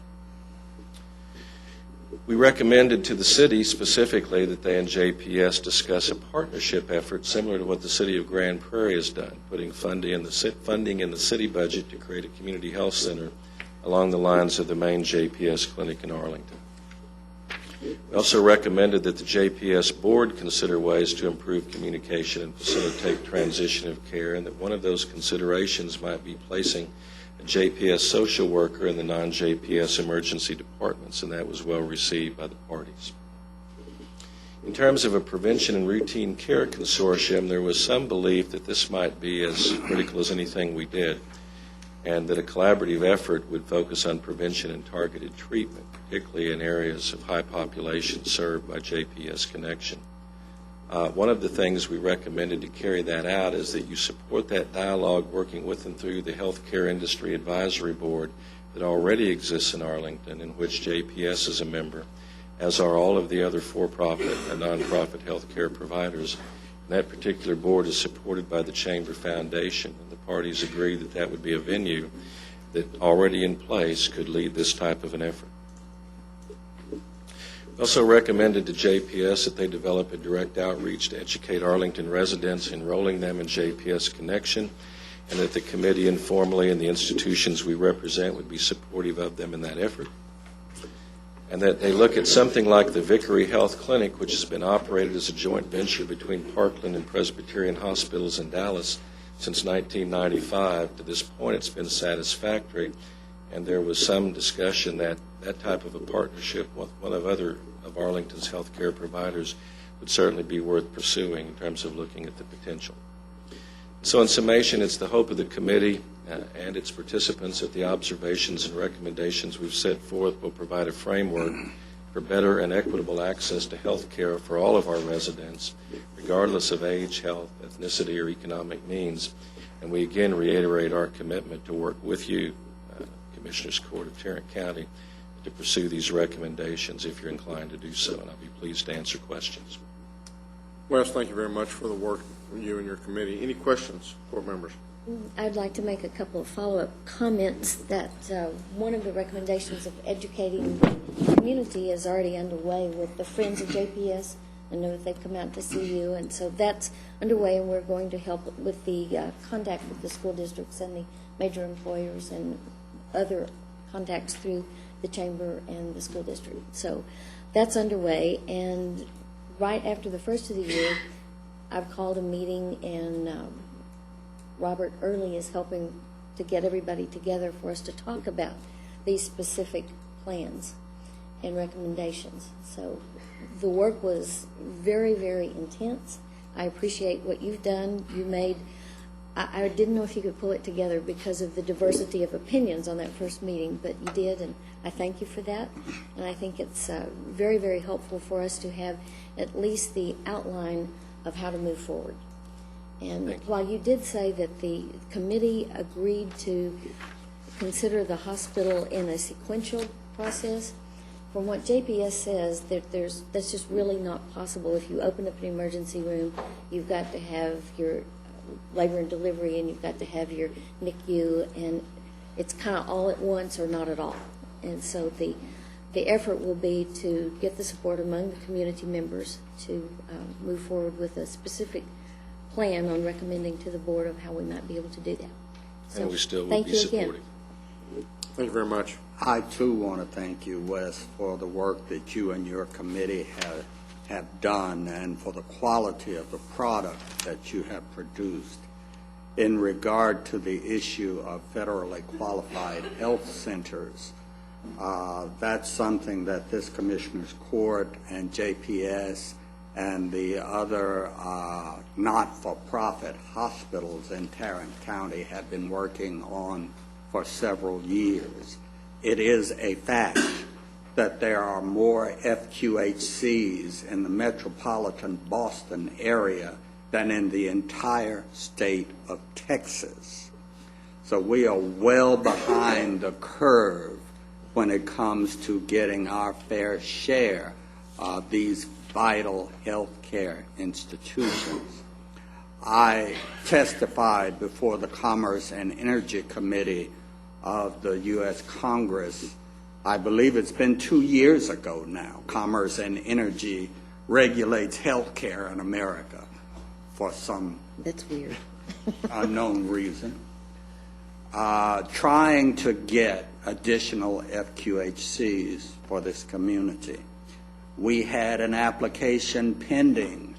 We recommended to the city specifically that they and JPS discuss a partnership effort similar to what the city of Grand Prairie has done, putting funding in the city budget to create a community health center along the lines of the main JPS clinic in Arlington. We also recommended that the JPS board consider ways to improve communication and facilitate transition of care, and that one of those considerations might be placing a JPS social worker in the non-JPS emergency departments, and that was well received by the parties. In terms of a prevention and routine care consortium, there was some belief that this might be as critical as anything we did, and that a collaborative effort would focus on prevention and targeted treatment, particularly in areas of high population served by JPS Connection. One of the things we recommended to carry that out is that you support that dialogue working with and through the Healthcare Industry Advisory Board that already exists in Arlington, in which JPS is a member, as are all of the other for-profit and nonprofit healthcare providers. And that particular board is supported by the Chamber Foundation, and the parties agree that that would be a venue that already in place could lead this type of an effort. We also recommended to JPS that they develop a direct outreach to educate Arlington residents, enrolling them in JPS Connection, and that the committee informally and the institutions we represent would be supportive of them in that effort. And that they look at something like the Vickery Health Clinic, which has been operated as a joint venture between Parkland and Presbyterian Hospitals in Dallas since 1995. To this point, it's been satisfactory, and there was some discussion that that type of a partnership with one of Arlington's healthcare providers would certainly be worth pursuing in terms of looking at the potential. So in summation, it's the hope of the committee and its participants that the observations and recommendations we've set forth will provide a framework for better and equitable access to health care for all of our residents, regardless of age, health, ethnicity, or economic means. And we again reiterate our commitment to work with you, Commissioners Court of Tarrant County, to pursue these recommendations if you're inclined to do so, and I'll be pleased to answer questions. Wes, thank you very much for the work from you and your committee. Any questions, board members? I'd like to make a couple of follow-up comments that one of the recommendations of educating the community is already underway with the Friends of JPS. I know that they've come out to see you, and so that's underway, and we're going to help with the contact with the school districts and the major employers and other contacts through the chamber and the school district. So that's underway, and right after the first of the year, I've called a meeting, and Robert Early is helping to get everybody together for us to talk about these specific plans and recommendations. So the work was very, very intense. I appreciate what you've done. You made, I didn't know if you could pull it together because of the diversity of opinions on that first meeting, but you did, and I thank you for that. And I think it's very, very helpful for us to have at least the outline of how to move forward. And while you did say that the committee agreed to consider the hospital in a sequential process, from what JPS says, that's just really not possible. If you open up an emergency room, you've got to have your labor and delivery, and you've got to have your NICU, and it's kind of all at once or not at all. And so the effort will be to get the support among the community members to move forward with a specific plan on recommending to the board of how we might be able to do that. So And we still will thank be you again. supportive. Thank you very much. I, too, want to thank you, Wes, for the work that you and your committee have done and for the quality of the product that you have produced. In regard to the issue of federally qualified health centers, that's something that this Commissioner's Court and JPS and the other not-for-profit hospitals in Tarrant County have been working on for several years. It is a fact that there are more FQHCs in the metropolitan Boston area than in the entire state of Texas. So we are well behind the curve when it comes to getting our fair share of these vital health care institutions. I testified before the Commerce and Energy Committee of the U.S. Congress. I believe it's been 2 years ago now. Commerce and Energy regulates health care in America for some That's weird. unknown reason. Trying to get additional FQHCs for this community. We had an application pending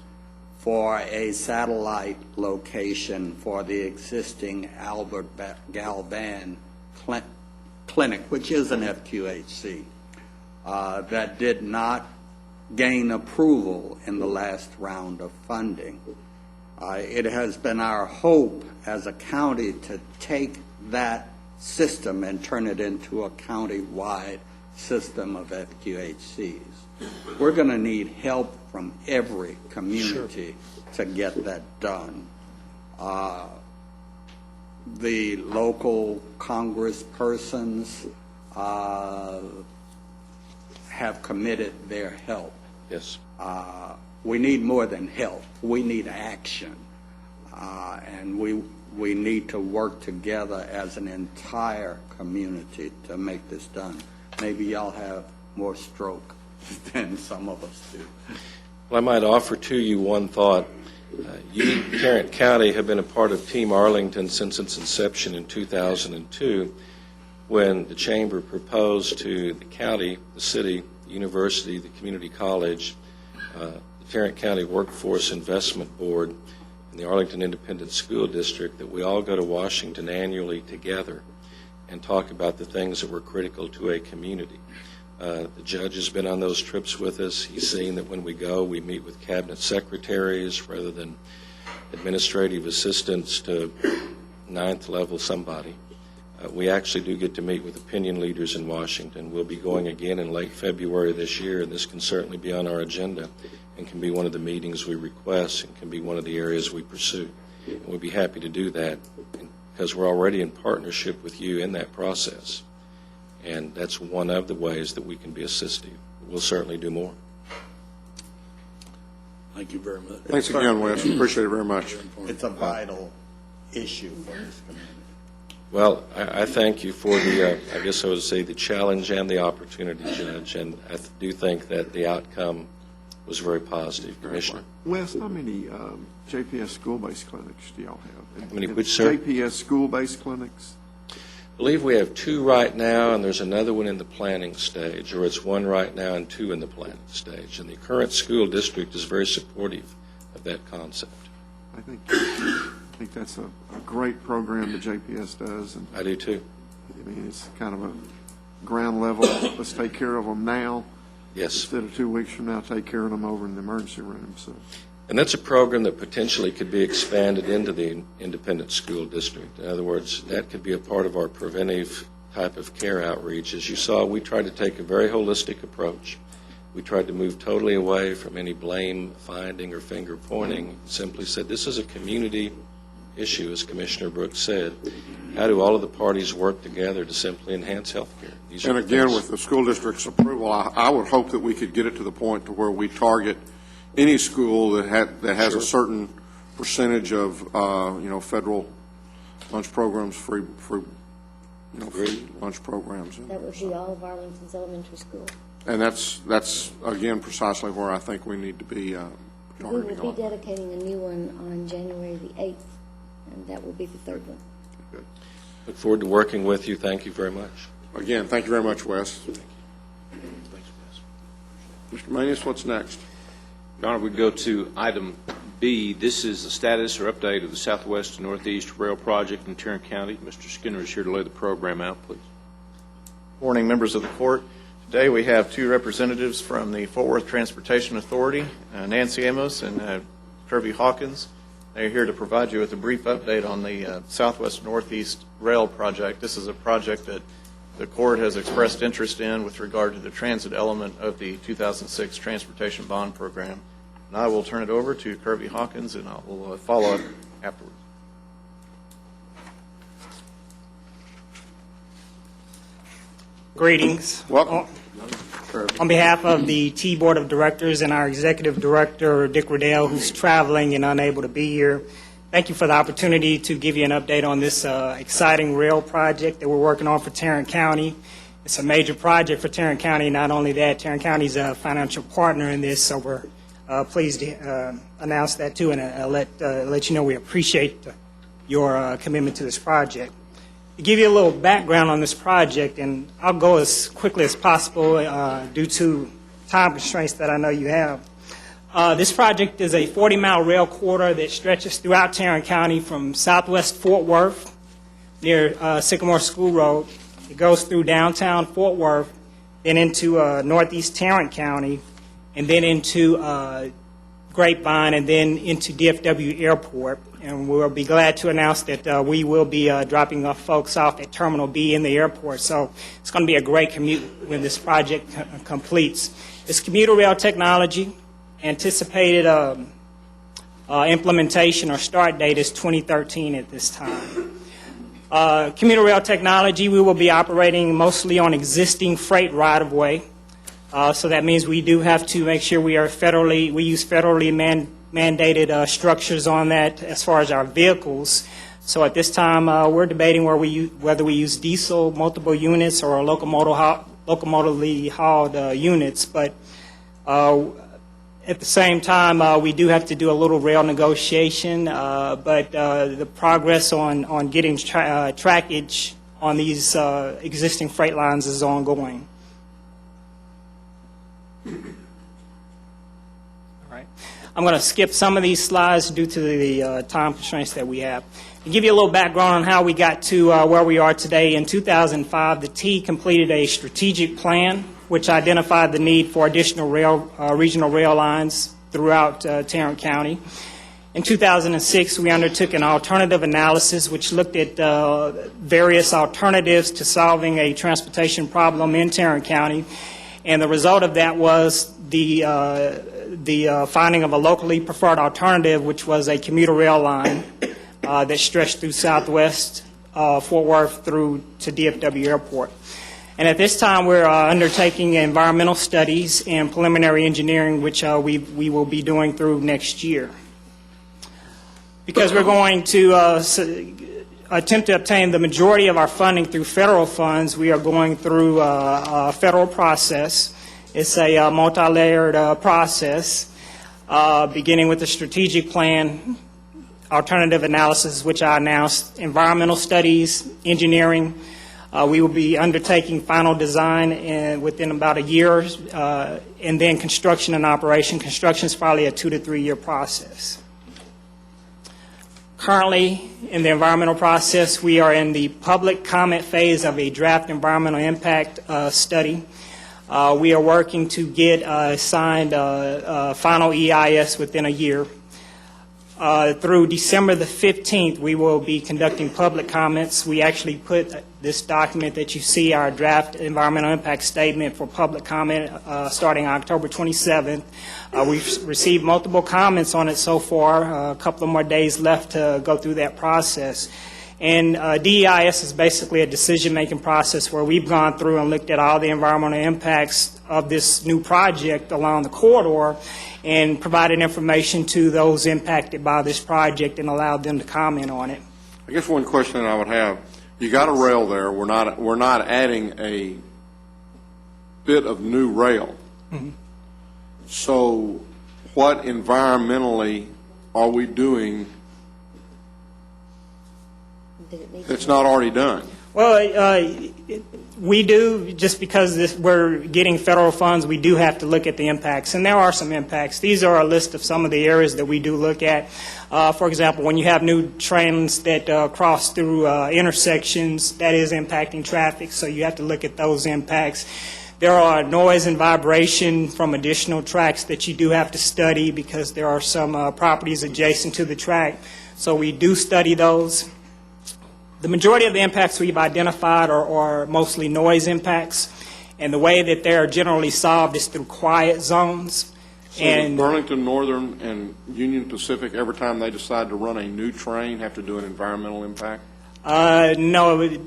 for a satellite location for the existing Albert Galvan Clinic, which is an FQHC, that did not gain approval in the last round of funding. It has been our hope as a county to take that system and turn it into a county-wide system of FQHCs. We're going to need help from every community to get that done. The local congresspersons have committed their help. Yes. We need more than help. We need action. And we need to work together as an entire community to make this done. Maybe y'all have more stroke than some of us do. Well, I might offer to you one thought. You, Tarrant County, have been a part of Team Arlington since its inception in 2002, when the Chamber proposed to the county, the city, the university, the community college, the Tarrant County Workforce Investment Board, and the Arlington Independent School District that we all go to Washington annually together and talk about the things that were critical to a community. The judge has been on those trips with us. He's seen that when we go, we meet with cabinet secretaries rather than administrative assistants to ninth level somebody. We actually do get to meet with opinion leaders in Washington. We'll be going again in late February this year, and this can certainly be on our agenda and can be one of the meetings we request and can be one of the areas we pursue. And we'd be happy to do that because we're already in partnership with you in that process. And that's one of the ways that we can be assistive. We'll certainly do more. Thank you very much. Thanks again, Wes. Appreciate it very much. It's a vital issue for this community. Well, I thank you for the, I guess I would say, the challenge and the opportunity, Judge, and I do think that the outcome was very positive, Commissioner. Wes, how many JPS school-based clinics do y'all have? How many which, sir? JPS school-based clinics? I believe we have 2 right now, and there's another one in the planning stage, or it's 1 right now and 2 in the planning stage. And the current school district is very supportive of that concept. I think that's a great program that JPS does. And I do too. I mean, it's kind of a ground level, let's take care of them now. Yes. Instead of 2 weeks from now, take care of them over in the emergency room. So. And that's a program that potentially could be expanded into the independent school district. In other words, that could be a part of our preventive type of care outreach. As you saw, we tried to take a very holistic approach. We tried to move totally away from any blame finding or finger pointing. Simply said, this is a community issue, as Commissioner Brooks said. How do all of the parties work together to simply enhance health care? And again, with the school district's approval, I would hope that we could get it to the point to where we target any school that has a certain percentage of federal lunch programs, free lunch programs. That would be all of Arlington's elementary school. And that's again precisely where I think we need to be. We will be dedicating a new one on January the 8th, and that will be the third one. Good. Look forward to working with you. Thank you very much. Again, thank you very much, Wes. Mr. Manius, what's next? Your Honor, we go to item B. This is the status or update of the Southwest and Northeast Rail Project in Tarrant County. Mr. Skinner is here to lay the program out, please. Morning, members of the court. Today we have 2 representatives from the Fort Worth Transportation Authority, Nancy Amos and Kirby Hawkins. They're here to provide you with a brief update on the Southwest Northeast Rail Project. This is a project that the court has expressed interest in with regard to the transit element of the 2006 Transportation Bond Program. And I will turn it over to Kirby Hawkins, and I will follow up afterwards. Greetings. Welcome. On behalf of the T Board of Directors and our Executive Director, Dick Riddell, who's traveling and unable to be here, thank you for the opportunity to give you an update on this exciting rail project that we're working on for Tarrant County. It's a major project for Tarrant County. Not only that, Tarrant County is a financial partner in this, so we're pleased to announce that too, and let you know we appreciate your commitment to this project. To give you a little background on this project, and I'll go as quickly as possible due to time constraints that I know you have. This project is a 40-mile rail corridor that stretches throughout Tarrant County from southwest Fort Worth near Sycamore School Road. It goes through downtown Fort Worth, then into northeast Tarrant County, and then into Grapevine, and then into DFW Airport. And we'll be glad to announce that we will be dropping off folks off at Terminal B in the airport. So it's going to be a great commute when this project completes. It's commuter rail technology. Anticipated implementation or start date is 2013 at this time. Commuter rail technology, we will be operating mostly on existing freight right-of-way. So that means we do have to make sure we use federally mandated structures on that as far as our vehicles. So at this time, we're debating whether we use diesel multiple units or locomotively hauled units. But at the same time, we do have to do a little rail negotiation, but the progress on getting trackage on these existing freight lines is ongoing. All right. I'm going to skip some of these slides due to the time constraints that we have. To give you a little background on how we got to where we are today, in 2005, the T completed a strategic plan which identified the need for additional regional rail lines throughout Tarrant County. In 2006, we undertook an alternative analysis which looked at various alternatives to solving a transportation problem in Tarrant County. And the result of that was the finding of a locally preferred alternative, which was a commuter rail line that stretched through southwest Fort Worth through to DFW Airport. And at this time, we're undertaking environmental studies and preliminary engineering, which we will be doing through next year. Because we're going to attempt to obtain the majority of our funding through federal funds, we are going through a federal process. It's a multi-layered process, beginning with the strategic plan, alternative analysis, which I announced, environmental studies, engineering, We will be undertaking final design within about a year, and then construction and operation. Construction is probably a 2 to 3 year process. Currently, in the environmental process, we are in the public comment phase of a draft environmental impact study. We are working to get signed final EIS within a year. Through December the 15th, we will be conducting public comments. We actually put this document that you see, our draft environmental impact statement, for public comment starting October 27th. We've received multiple comments on it so far, a couple of more days left to go through that process. And DEIS is basically a decision-making process where we've gone through and looked at all the environmental impacts of this new project along the corridor and provided information to those impacted by this project and allowed them to comment on it. I guess one question that I would have, you got a rail there. We're not adding a bit of new rail. Mm-hmm. So what environmentally are we doing that's not already done? Well, we do, just because we're getting federal funds, we do have to look at the impacts, and there are some impacts. These are a list of some of the areas that we do look at. For example, when you have new trains that cross through intersections, that is impacting traffic, so you have to look at those impacts. There are noise and vibration from additional tracks that you do have to study because there are some properties adjacent to the track, so we do study those. The majority of the impacts we've identified are mostly noise impacts, and the way that they're generally solved is through quiet zones. So does Burlington Northern and Union Pacific, every time they decide to run a new train, have to do an environmental impact? No,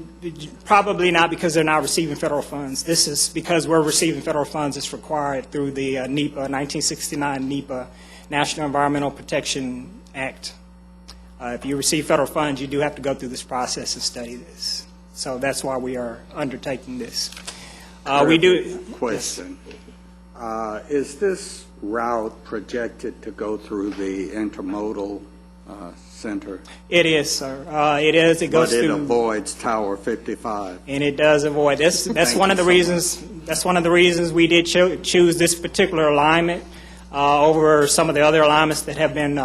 probably not, because they're not receiving federal funds. This is because we're receiving federal funds. It's required through the NEPA, 1969 NEPA, National Environmental Protection Act. If you receive federal funds, you do have to go through this process and study this. So that's why we are undertaking this. We do. Question. Is this route projected to go through the intermodal center? It is, sir. It is. It goes through. But it avoids Tower 55. And it does avoid. That's one of the reasons. That's one of the reasons we did choose this particular alignment over some of the other alignments that have been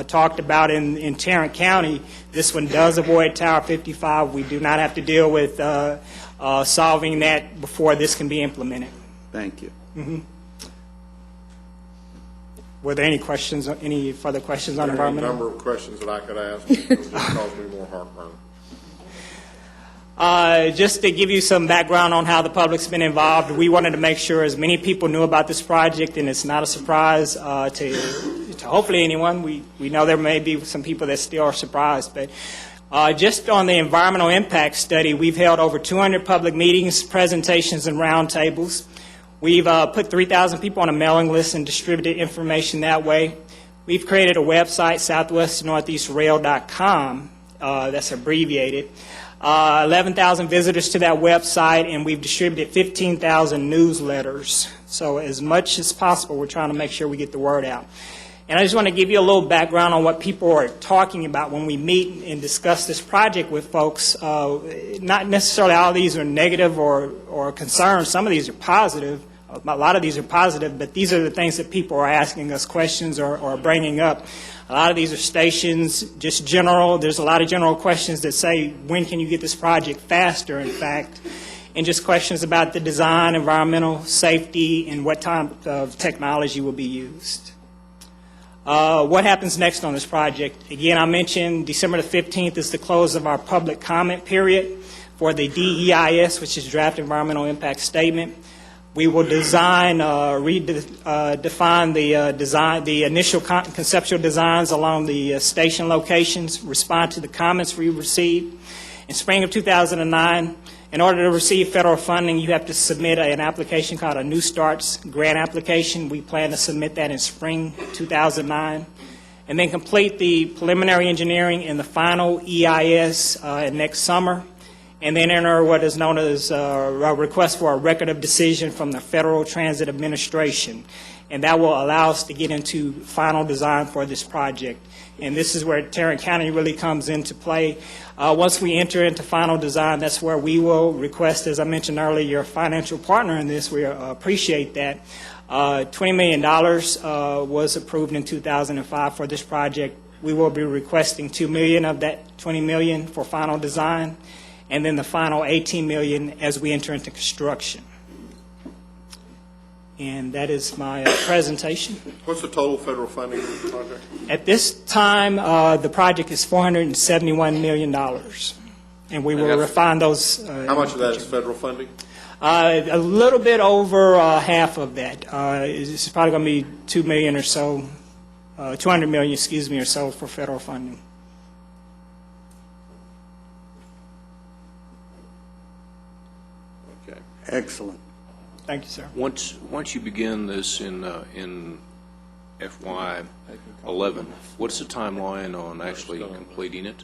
talked about in Tarrant County. This one does avoid Tower 55. We do not have to deal with solving that before this can be implemented. Thank you. Mm-hmm. Were there any questions, any further questions on environmental? There are a number of questions that I could ask. It would cause me more heartburn. Just to give you some background on how the public's been involved, we wanted to make sure as many people knew about this project, and it's not a surprise to hopefully anyone. We know there may be some people that still are surprised, but just on the environmental impact study, we've held over 200 public meetings, presentations, and roundtables. We've put 3,000 people on a mailing list and distributed information that way. We've created a website, southwestnortheastrail.com, that's abbreviated. 11,000 visitors to that website, and we've distributed 15,000 newsletters. So as much as possible, we're trying to make sure we get the word out. And I just want to give you a little background on what people are talking about when we meet and discuss this project with folks. Not necessarily all of these are negative or concerned. Some of these are positive. A lot of these are positive, but these are the things that people are asking us questions or bringing up. A lot of these are stations, just general. There's a lot of general questions that say, when can you get this project faster, in fact, and just questions about the design, environmental safety, and what type of technology will be used. What happens next on this project? Again, I mentioned December the 15th is the close of our public comment period for the DEIS, which is Draft Environmental Impact Statement. We will design, redefine the initial conceptual designs along the station locations, respond to the comments we received. In spring of 2009, in order to receive federal funding, you have to submit an application called a New Starts grant application. We plan to submit that in spring 2009. And then complete the preliminary engineering and the final EIS next summer. And then enter what is known as a request for a record of decision from the Federal Transit Administration. and that will allow us to get into final design for this project. And this is where Tarrant County really comes into play. Once we enter into final design, that's where we will request, as I mentioned earlier, your financial partner in this. We appreciate that. $20 million was approved in 2005 for this project. We will be requesting $2 million of that $20 million for final design, and then the final $18 million as we enter into construction. And that is my presentation. What's the total federal funding for the project? At this time, the project is $471 million, and we will refine those. How much of that is federal funding? A little bit over half of that. It's probably going to be $2 million or so, $200 million, excuse me, or so for federal funding. Okay. Excellent. Thank you, sir. Once you begin this in FY11, what's the timeline on actually completing it?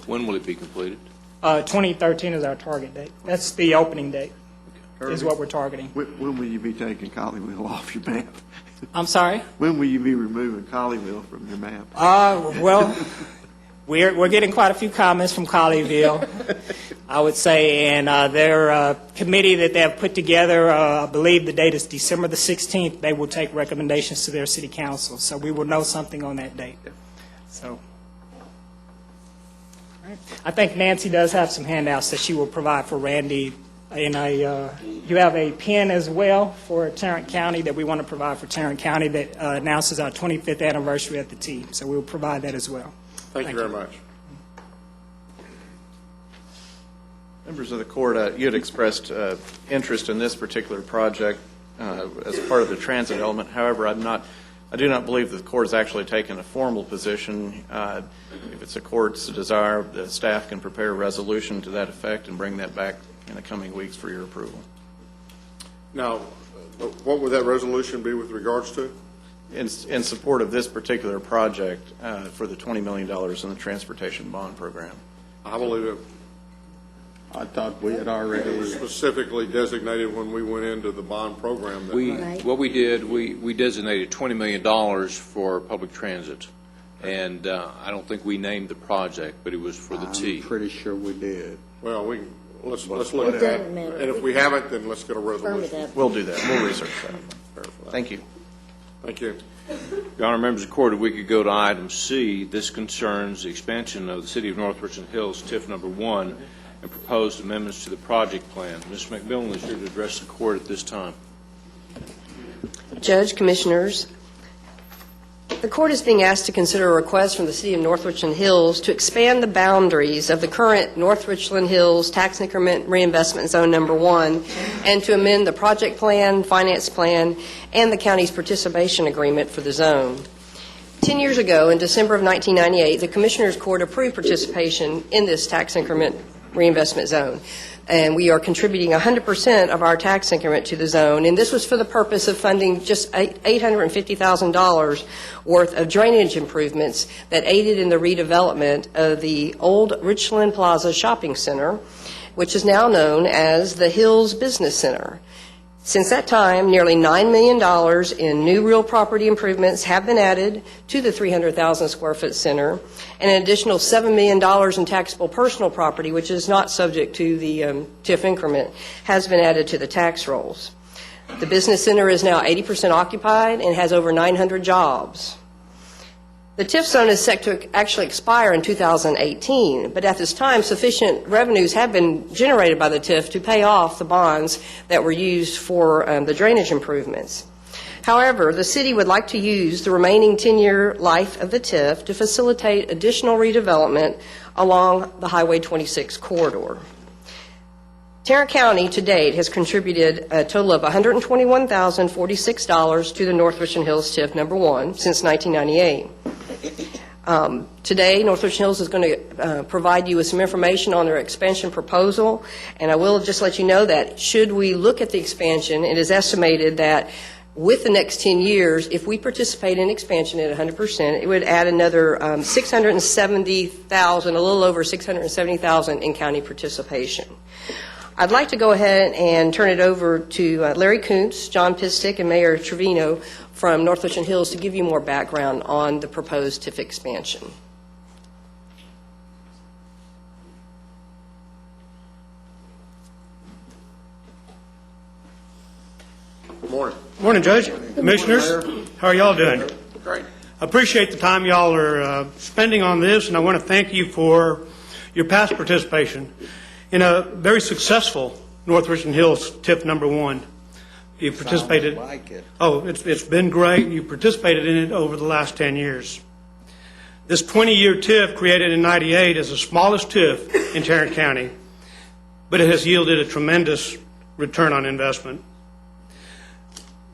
When will it be completed? 2013 is our target date. That's the opening date, is what we're targeting. When will you be taking Colleyville off your map? I'm sorry? When will you be removing Colleyville from your map? Well, we're getting quite a few comments from Colleyville, I would say, and their committee that they have put together, I believe the date is December the 16th, they will take recommendations to their city council, so we will know something on that date. So, I think Nancy does have some handouts that she will provide for Randy, and you have a pin as well for Tarrant County that we want to provide for Tarrant County that announces our 25th anniversary at the team, so we will provide that as well. Thank you very much. Members of the court, you had expressed interest in this particular project as part of the transit element. However, I do not believe that the court has actually taken a formal position. If it's the court's desire, the staff can prepare a resolution to that effect and bring that back in the coming weeks for your approval. Now, what would that resolution be with regards to? In support of this particular project for the $20 million in the transportation bond program. I believe it. I thought we had already Specifically designated when we went into the bond program. What we did, we designated $20 million for public transit, and I don't think we named the project, but it was for the T. I'm pretty sure we did. Well, let's look at that, and if we haven't, then let's get a resolution. We'll do that. We'll research that. Thank you. Thank you. Your Honor, members of the court, if we could go to item C, this concerns the expansion of the City of North Richland Hills TIF number 1 and proposed amendments to the project plan. Mr. McMillan is here to address the court at this time. Judge, Commissioners, the court is being asked to consider a request from the City of North Richland Hills to expand the boundaries of the current North Richland Hills Tax Increment Reinvestment Zone number 1 and to amend the project plan, finance plan, and the county's participation agreement for the zone. 10 years ago, in December of 1998, the Commissioners Court approved participation in this tax increment reinvestment zone. And we are contributing 100% of our tax increment to the zone. And this was for the purpose of funding just $850,000 worth of drainage improvements that aided in the redevelopment of the old Richland Plaza Shopping Center, which is now known as the Hills Business Center. Since that time, nearly $9 million in new real property improvements have been added to the 300,000 square foot center, and an additional $7 million in taxable personal property, which is not subject to the TIF increment, has been added to the tax rolls. The business center is now 80% occupied and has over 900 jobs. The TIF zone is set to actually expire in 2018, but at this time, sufficient revenues have been generated by the TIF to pay off the bonds that were used for the drainage improvements. However, the city would like to use the remaining 10-year life of the TIF to facilitate additional redevelopment along the Highway 26 corridor. Tarrant County to date has contributed a total of $121,046 to the North Richland Hills TIF number 1 since 1998. Today, North Richland Hills is going to provide you with some information on their expansion proposal, and I will just let you know that should we look at the expansion, it is estimated that with the next 10 years, if we participate in expansion at 100%, it would add another $670,000, a little over $670,000 in county participation. I'd like to go ahead and turn it over to Larry Kuntz, John Pistick, and Mayor Trevino from North Richland Hills to give you more background on the proposed TIF expansion. Good morning. Morning, Judge, Commissioners. How are y'all doing? Great. I appreciate the time y'all are spending on this, and I want to thank you for your past participation in a very successful North Richland Hills TIF number 1. You participated. Sounds like it. Oh, it's been great. You participated in it over the last 10 years. This 20-year TIF created in '98 is the smallest TIF in Tarrant County, but it has yielded a tremendous return on investment.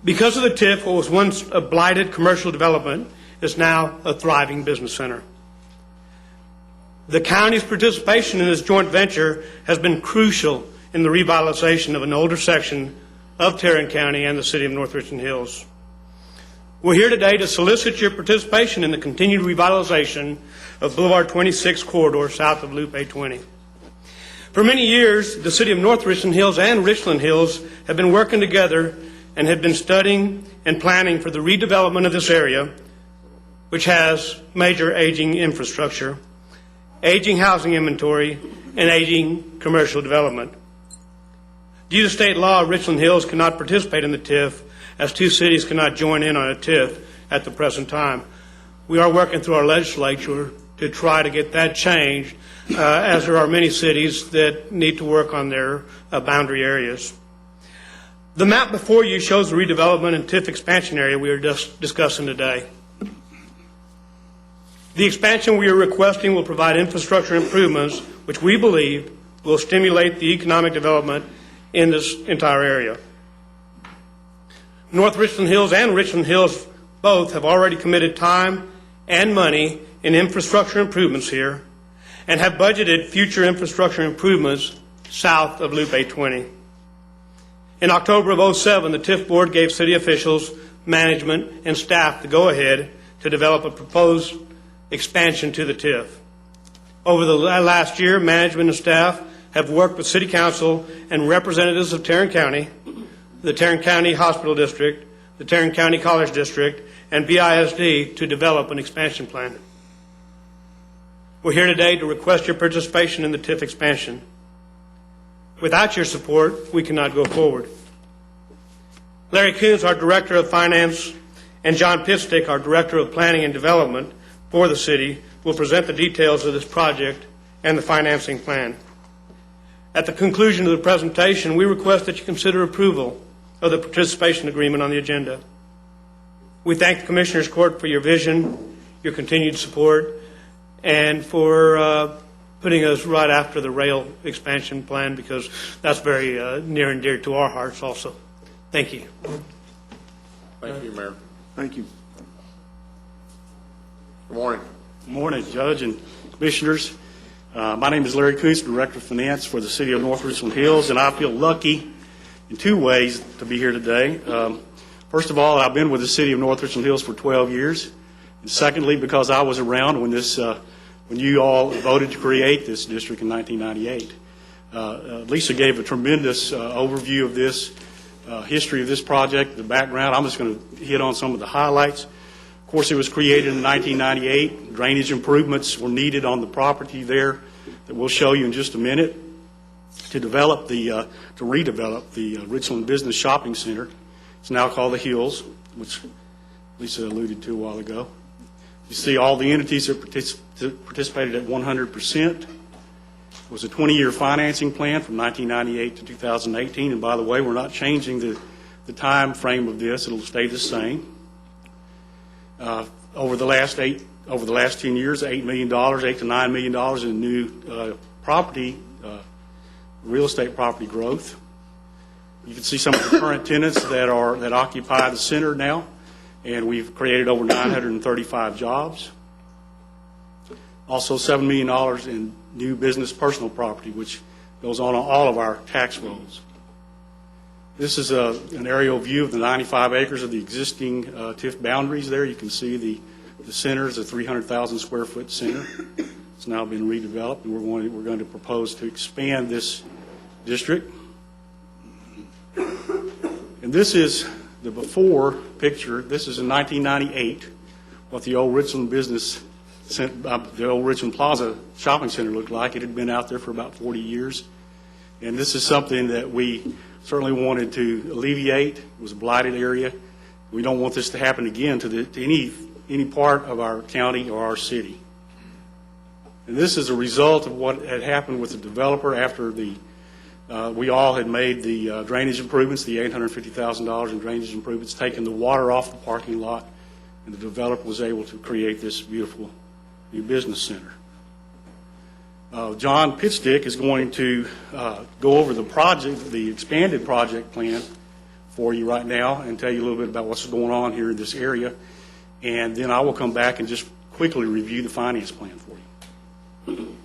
Because of the TIF, what was once a blighted commercial development is now a thriving business center. The county's participation in this joint venture has been crucial in the revitalization of an older section of Tarrant County and the city of North Richland Hills. We're here today to solicit your participation in the continued revitalization of Boulevard 26 corridor south of Loop 820. For many years, the city of North Richland Hills and Richland Hills have been working together and have been studying and planning for the redevelopment of this area, which has major aging infrastructure, aging housing inventory, and aging commercial development. Due to state law, Richland Hills cannot participate in the TIF, as two cities cannot join in on a TIF at the present time. We are working through our legislature to try to get that changed, as there are many cities that need to work on their boundary areas. The map before you shows the redevelopment and TIF expansion area we are just discussing today. The expansion we are requesting will provide infrastructure improvements which we believe will stimulate the economic development in this entire area. North Richland Hills and Richland Hills both have already committed time and money in infrastructure improvements here and have budgeted future infrastructure improvements south of Loop 820. In October of '07, the TIF board gave city officials, management, and staff the go-ahead to develop a proposed expansion to the TIF. Over the last year, management and staff have worked with City Council and representatives of Tarrant County, the Tarrant County Hospital District, the Tarrant County College District, and BISD to develop an expansion plan. We're here today to request your participation in the TIF expansion. Without your support, we cannot go forward. Larry Kuntz, our Director of Finance, and John Pistick, our Director of Planning and Development for the city, will present the details of this project and the financing plan. At the conclusion of the presentation, we request that you consider approval of the participation agreement on the agenda. We thank the Commissioners Court for your vision, your continued support, and for putting us right after the rail expansion plan, because that's very near and dear to our hearts also. Thank you. Thank you, Mayor. Thank you. Good morning. Good morning, Judge and Commissioners. My name is Larry Kuntz, Director of Finance for the City of North Richland Hills, and I feel lucky in two ways to be here today. First of all, I've been with the City of North Richland Hills for 12 years. And secondly, because I was around when you all voted to create this district in 1998. Lisa gave a tremendous overview of this, history of this project, the background. I'm just going to hit on some of the highlights. Of course, it was created in 1998. Drainage improvements were needed on the property there that we'll show you in just a minute to redevelop the Richland Business Shopping Center. It's now called the Hills, which Lisa alluded to a while ago. You see all the entities that participated at 100%. It was a 20-year financing plan from 1998 to 2018. And by the way, we're not changing the time frame of this. It'll stay the same. Over the last 10 years, $8 to $9 million in new real estate property growth. You can see some of the current tenants that occupy the center now, and we've created over 935 jobs. Also, $7 million in new business personal property, which goes on all of our tax rolls. This is an aerial view of the 95 acres of the existing TIF boundaries there. You can see the center is a 300,000 square foot center. It's now been redeveloped, and we're going to propose to expand this district. And this is the before picture. This is in 1998, what the old Richland the old Richland Plaza Shopping Center looked like. It had been out there for about 40 years. And this is something that we certainly wanted to alleviate. It was a blighted area. We don't want this to happen again to any part of our county or our city. And this is a result of what had happened with the developer after we all had made the drainage improvements, the $850,000 in drainage improvements, taking the water off the parking lot, and the developer was able to create this beautiful new business center. John Pitstick is going to go over the project, the expanded project plan for you right now, and tell you a little bit about what's going on here in this area. And then I will come back and just quickly review the finance plan for you.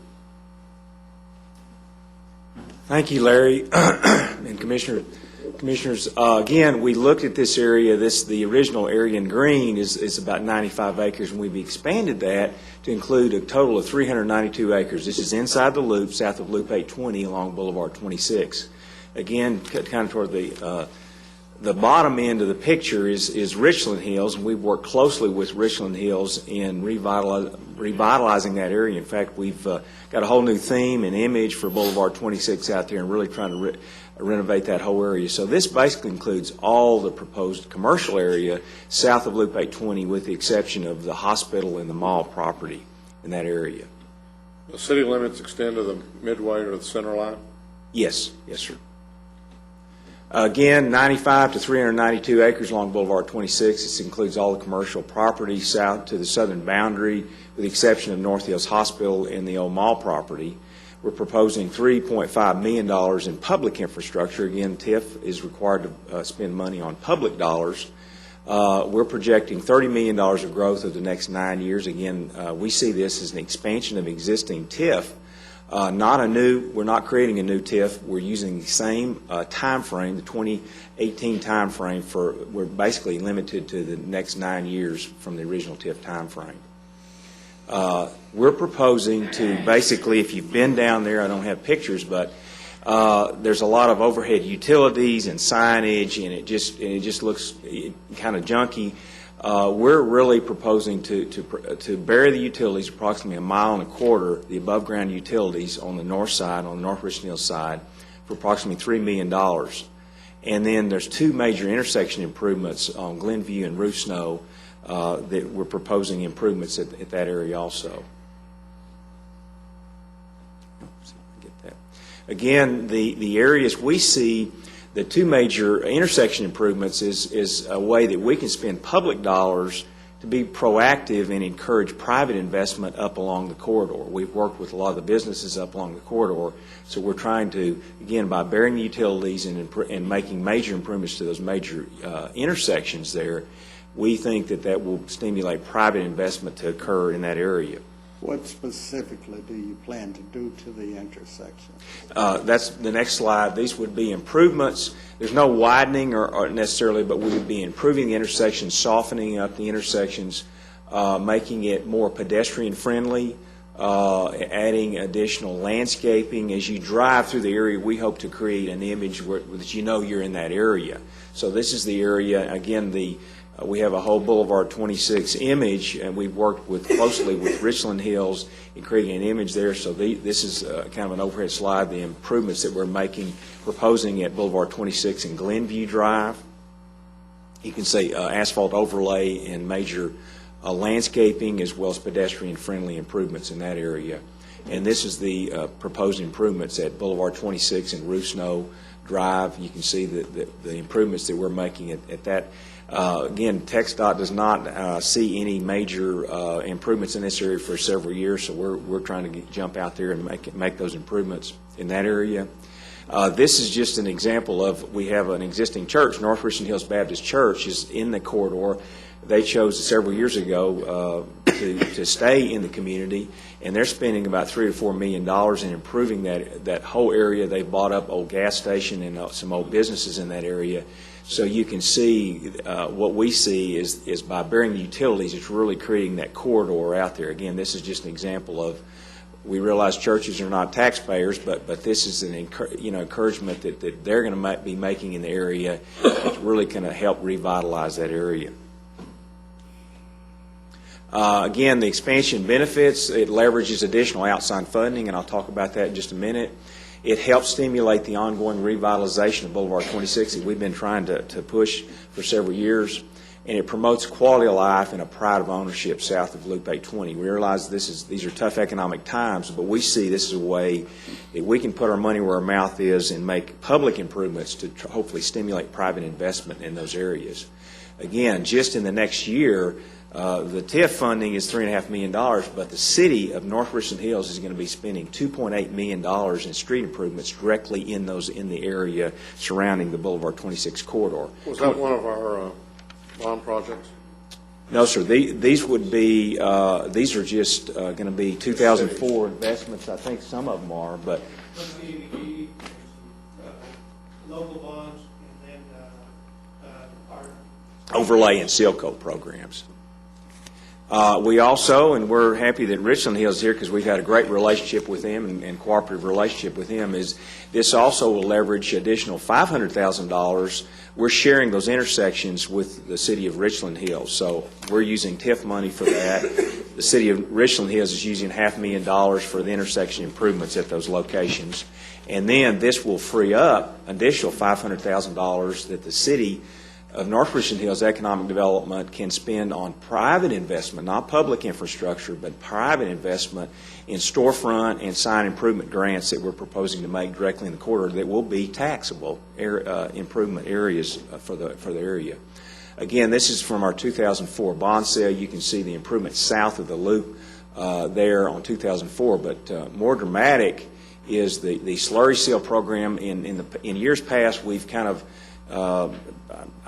Thank you, Larry, and Commissioners. Again, we looked at this area. The original area in green is about 95 acres, and we've expanded that to include a total of 392 acres. This is inside the loop, south of Loop 820 along Boulevard 26. Again, kind of toward the bottom end of the picture is Richland Hills, and we've worked closely with Richland Hills in revitalizing that area. In fact, we've got a whole new theme and image for Boulevard 26 out there and really trying to renovate that whole area. So this basically includes all the proposed commercial area south of Loop 820 with the exception of the hospital and the mall property in that area. The city limits extend to the midway or the center line? Yes, yes, sir. Again, 95 to 392 acres along Boulevard 26. This includes all the commercial property south to the southern boundary, with the exception of North Hills Hospital and the old mall property. We're proposing $3.5 million in public infrastructure. Again, TIF is required to spend money on public dollars. We're projecting $30 million of growth over the next 9 years. Again, we see this as an expansion of existing TIF. We're not creating a new TIF. We're using the same time frame, the 2018 time frame. We're basically limited to the next 9 years from the original TIF time frame. We're proposing to basically, if you've been down there, I don't have pictures, but there's a lot of overhead utilities and signage, and it just looks kind of junky. We're really proposing to bury the utilities approximately 1.25 miles, the above ground utilities on the north side, on the North Richland Hills side, for approximately $3 million. And then there's two major intersection improvements on Glenview and Roosnow that we're proposing improvements at that area also. Again, the areas we see, the two major intersection improvements is a way that we can spend public dollars to be proactive and encourage private investment up along the corridor. We've worked with a lot of the businesses up along the corridor, so we're trying to, again, by burying the utilities and making major improvements to those major intersections there, we think that will stimulate private investment to occur in that area. What specifically do you plan to do to the intersection? That's the next slide. These would be improvements. There's no widening or necessarily, but we would be improving the intersections, softening up the intersections, making it more pedestrian friendly, adding additional landscaping. As you drive through the area, we hope to create an image that you know you're in that area. So this is the area, again, we have a whole Boulevard 26 image, and we've worked closely with Richland Hills in creating an image there. So this is kind of an overhead slide, the improvements that we're proposing at Boulevard 26 and Glenview Drive. You can see asphalt overlay and major landscaping as well as pedestrian-friendly improvements in that area. And this is the proposed improvements at Boulevard 26 and Roosnow Drive. You can see the improvements that we're making at that. Again, TxDOT does not see any major improvements in this area for several years, so we're trying to jump out there and make those improvements in that area. This is just an example of, we have an existing church, North Richland Hills Baptist Church is in the corridor. They chose several years ago to stay in the community, and they're spending about $3 to $4 million in improving that whole area. They bought up old gas station and some old businesses in that area. So you can see what we see is by burying the utilities, it's really creating that corridor out there. Again, this is just an example of We realize churches are not taxpayers, but this is an encouragement that they're going to be making in the area that's really going to help revitalize that area. Again, the expansion benefits, it leverages additional outside funding, and I'll talk about that in just a minute. It helps stimulate the ongoing revitalization of Boulevard 26 that we've been trying to push for several years. And it promotes quality of life and a pride of ownership south of Loop 820. We realize these are tough economic times, but we see this as a way that we can put our money where our mouth is and make public improvements to hopefully stimulate private investment in those areas. Again, just in the next year, the TIF funding is $3.5 million, but the city of North Richland Hills is going to be spending $2.8 million in street improvements directly in the area surrounding the Boulevard 26 corridor. Was that one of our bond projects? No, sir. These would be these are just going to be 2004 investments. I think some of them are, but Local bonds and then our overlay and seal coat programs. We also, and we're happy that Richland Hills is here because we've had a great relationship with them and cooperative relationship with them, is this also will leverage additional $500,000. We're sharing those intersections with the city of Richland Hills. So we're using TIF money for that. The city of Richland Hills is using $500,000 for the intersection improvements at those locations. And then this will free up additional $500,000 that the city of North Richland Hills Economic Development can spend on private investment, not public infrastructure, but private investment in storefront and sign improvement grants that we're proposing to make directly in the corridor that will be taxable improvement areas for the area. Again, this is from our 2004 bond sale. You can see the improvements south of the loop there on 2004, but more dramatic is the slurry seal program. In years past, we've kind of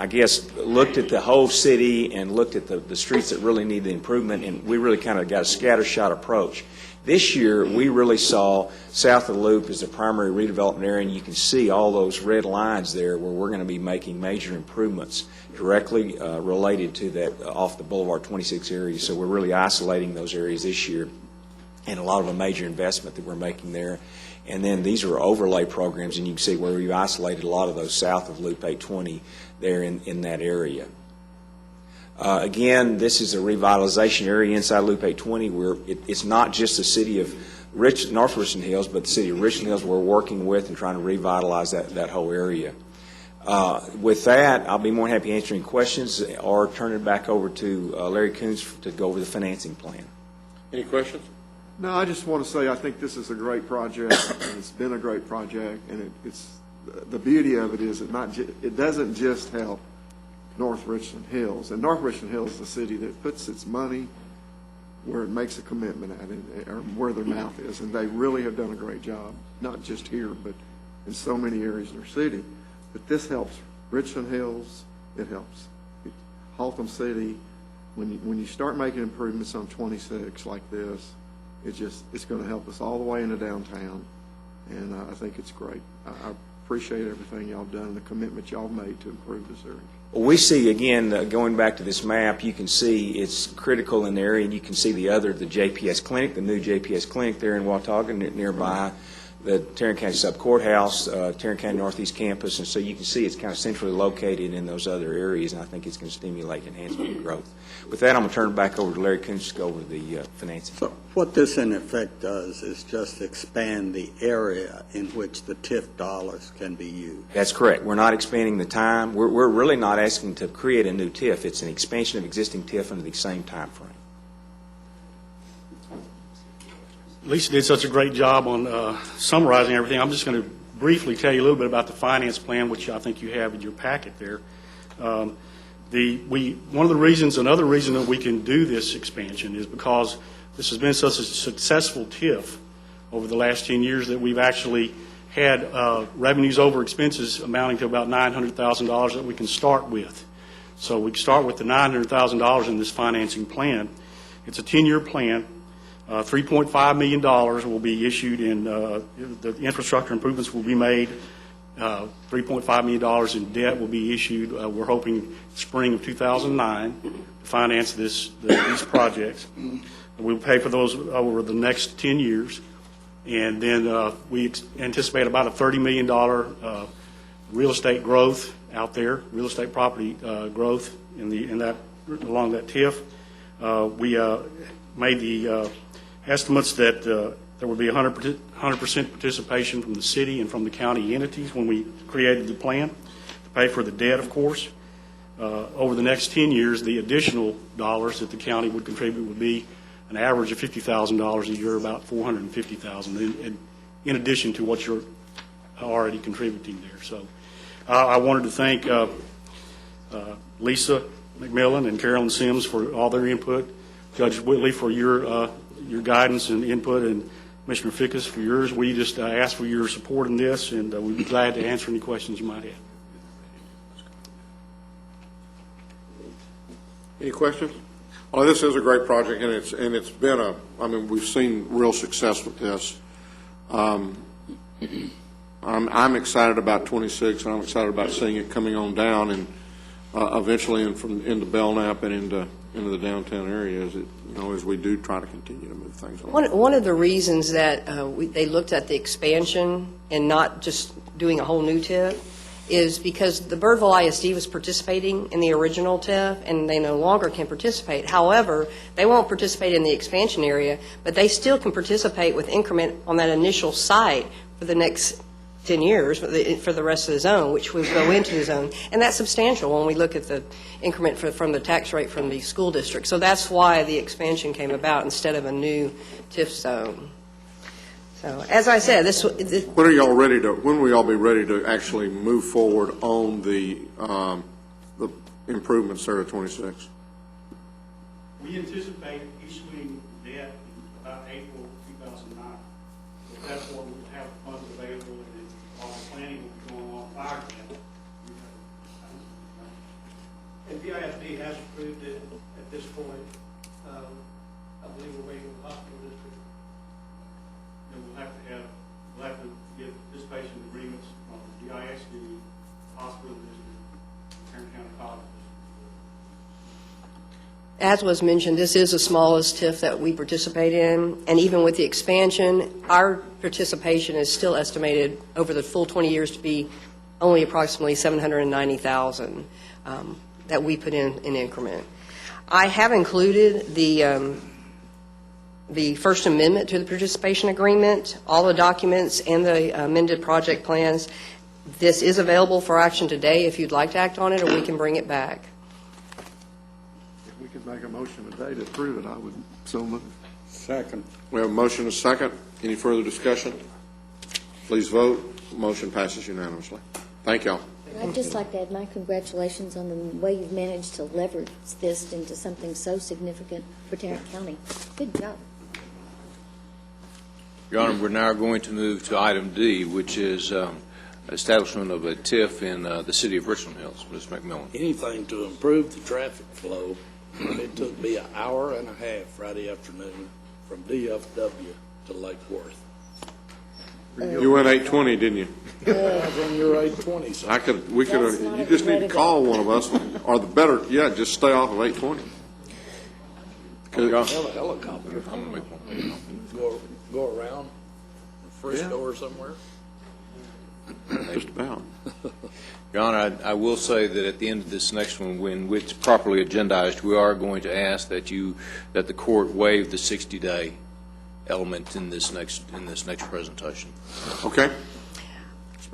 I guess, looked at the whole city and looked at the streets that really need the improvement, and we really kind of got a scattershot approach. This year, we really saw south of the loop as the primary redevelopment area, and you can see all those red lines there where we're going to be making major improvements directly related to that off the Boulevard 26 area. So we're really isolating those areas this year, and a lot of a major investment that we're making there. And then these are overlay programs, and you can see where we've isolated a lot of those south of Loop 820 there in that area. Again, this is a revitalization area inside Loop 820 where it's not just the city of North Richland Hills, but the city of Richland Hills we're working with and trying to revitalize that whole area. With that, I'll be more than happy answering questions or turn it back over to Larry Coons to go over the financing plan. Any questions? No, I just want to say I think this is a great project, and it's been a great project, and it's the beauty of it is it doesn't just help North Richland Hills, and North Richland Hills is the city that puts its money where it makes a commitment at it, or where their mouth is, and they really have done a great job, not just here, but in so many areas in their city. But this helps Richland Hills, it helps Haltom City. When you start making improvements on 26 like this, it's going to help us all the way into downtown, and I think it's great. I appreciate everything y'all have done and the commitment y'all have made to improve this area. Well, we see, again, going back to this map, you can see it's critical in the area, and you can see the JPS Clinic, the new JPS Clinic there in Watauga, nearby, the Tarrant County Sub-Courthouse, Tarrant County Northeast Campus, and so you can see it's kind of centrally located in those other areas, and I think it's going to stimulate enhancement and growth. With that, I'm going to turn it back over to Larry Coons to go over the financing. So what this in effect does is just expand the area in which the TIF dollars can be used. That's correct. We're not expanding the time. We're really not asking to create a new TIF. It's an expansion of existing TIF under the same time frame. Lisa did such a great job on summarizing everything. I'm just going to briefly tell you a little bit about the finance plan, which I think you have in your packet there. One of the reasons, another reason that we can do this expansion is because this has been such a successful TIF over the last 10 years that we've actually had revenues over expenses amounting to about $900,000 that we can start with. So we can start with the $900,000 in this financing plan. It's a 10-year plan. $3.5 million will be issued in the infrastructure improvements will be made. $3.5 million in debt will be issued. We're hoping spring of 2009 to finance these projects. We'll pay for those over the next 10 years. And then we anticipate about a $30 million real estate growth out there, real estate property growth along that TIF. We made the estimates that there would be 100% participation from the city and from the county entities when we created the plan to pay for the debt, of course. Over the next 10 years, the additional dollars that the county would contribute would be an average of $50,000 a year, about $450,000, in addition to what you're already contributing there. So I wanted to thank Lisa McMillan and Carolyn Sims for all their input, Judge Whitley for your guidance and input, and Commissioner Fickus for yours. We just ask for your support in this, and we'd be glad to answer any questions you might have. Any questions? Oh, this is a great project, and it's been we've seen real success with this. I'm excited about 26, and I'm excited about seeing it coming on down and eventually into Belknap and into the downtown area as we do try to continue to move things along. One of the reasons that they looked at the expansion and not just doing a whole new TIF is because the Birdville ISD was participating in the original TIF, and they no longer can participate. However, they won't participate in the expansion area, but they still can participate with increment on that initial site for the next 10 years for the rest of the zone, which would go into the zone. And that's substantial when we look at the increment from the tax rate from the school district. So that's why the expansion came about instead of a new TIF zone. So, as I said, When are y'all ready to? When will y'all be ready to actually move forward on the improvements there at 26? We anticipate issuing debt in about April 2009. So that's what we'll have funds available, and all the planning will be going on prior to that. And BISD has approved it at this point. I believe we're waiting for the hospital district. And we'll have to get participation agreements from the DISD, hospital district, Tarrant County College district. as was mentioned, this is the smallest TIF that we participate in, and even with the expansion, our participation is still estimated over the full 20 years to be only approximately $790,000 that we put in increment. I have included the First Amendment to the participation agreement, all the documents, and the amended project plans. This is available for action today if you'd like to act on it, or we can bring it back. If we could make a motion today to approve it, I would so move. Second. We have a motion and a second. Any further discussion? Please vote. Motion passes unanimously. Thank y'all. I'd just like to add my congratulations on the way you've managed to leverage this into something so significant for Tarrant County. Good job. Your Honor, we're now going to move to item D, which is establishment of a TIF in the city of Richland Hills. Ms. McMillan. Anything to improve the traffic flow. It took me an hour and a half Friday afternoon from DFW to Lake Worth. You went 820, didn't you? When you're 820. So. You just need to call one of us, or just stay off of 820. Helicopter. Go around Frisco or somewhere. Just about. Your Honor, I will say that at the end of this next one, when it's properly agendized, we are going to ask that the court waive the 60-day element in this next presentation. Okay.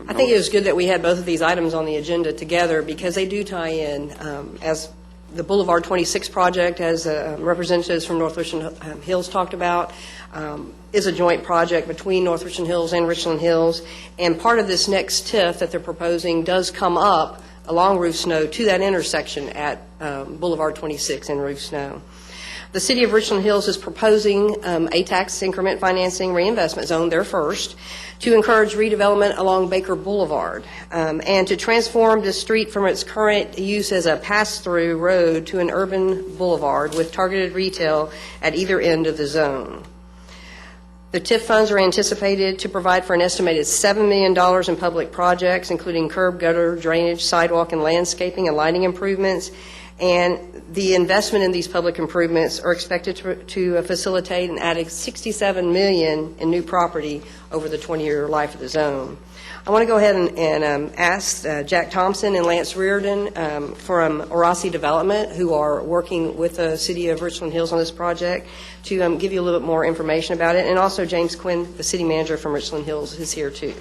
I think it was good that we had both of these items on the agenda together because they do tie in. As the Boulevard 26 project, as representatives from North Richland Hills talked about, is a joint project between North Richland Hills and Richland Hills. And part of this next TIF that they're proposing does come up along Ruth Snow to that intersection at Boulevard 26 and Ruth Snow. The City of Richland Hills is proposing a tax increment financing reinvestment zone, their first, to encourage redevelopment along Baker Boulevard and to transform the street from its current use as a pass-through road to an urban boulevard with targeted retail at either end of the zone. The TIF funds are anticipated to provide for an estimated $7 million in public projects, including curb, gutter, drainage, sidewalk, and landscaping and lighting improvements, And the investment in these public improvements are expected to facilitate and add $67 million in new property over the 20-year life of the zone. I want to go ahead and ask Jack Thompson and Lance Reardon from Orasi Development, who are working with the City of Richland Hills on this project, to give you a little bit more information about it. And also James Quinn, the city manager from Richland Hills, is here too.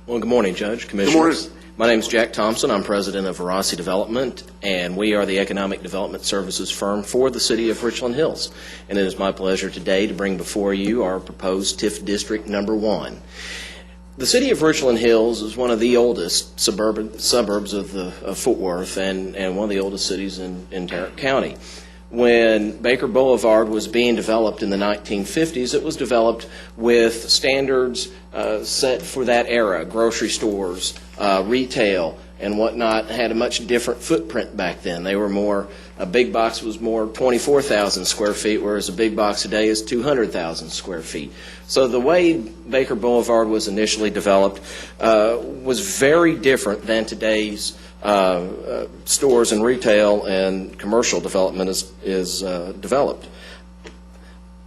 Well, good morning, Judge, Commissioners. My name is Jack Thompson. I'm president of Orasi Development, and we are the economic development services firm for the City of Richland Hills. And it is my pleasure today to bring before you our proposed TIF District Number 1. The City of Richland Hills is one of the oldest suburbs of Fort Worth and one of the oldest cities in Tarrant County. When Baker Boulevard was being developed in the 1950s, it was developed with standards set for that era. Grocery stores, retail, and whatnot had a much different footprint back then. They were more, a big box was more 24,000 square feet, whereas a big box today is 200,000 square feet. So the way Baker Boulevard was initially developed was very different than today's stores and retail and commercial development is developed.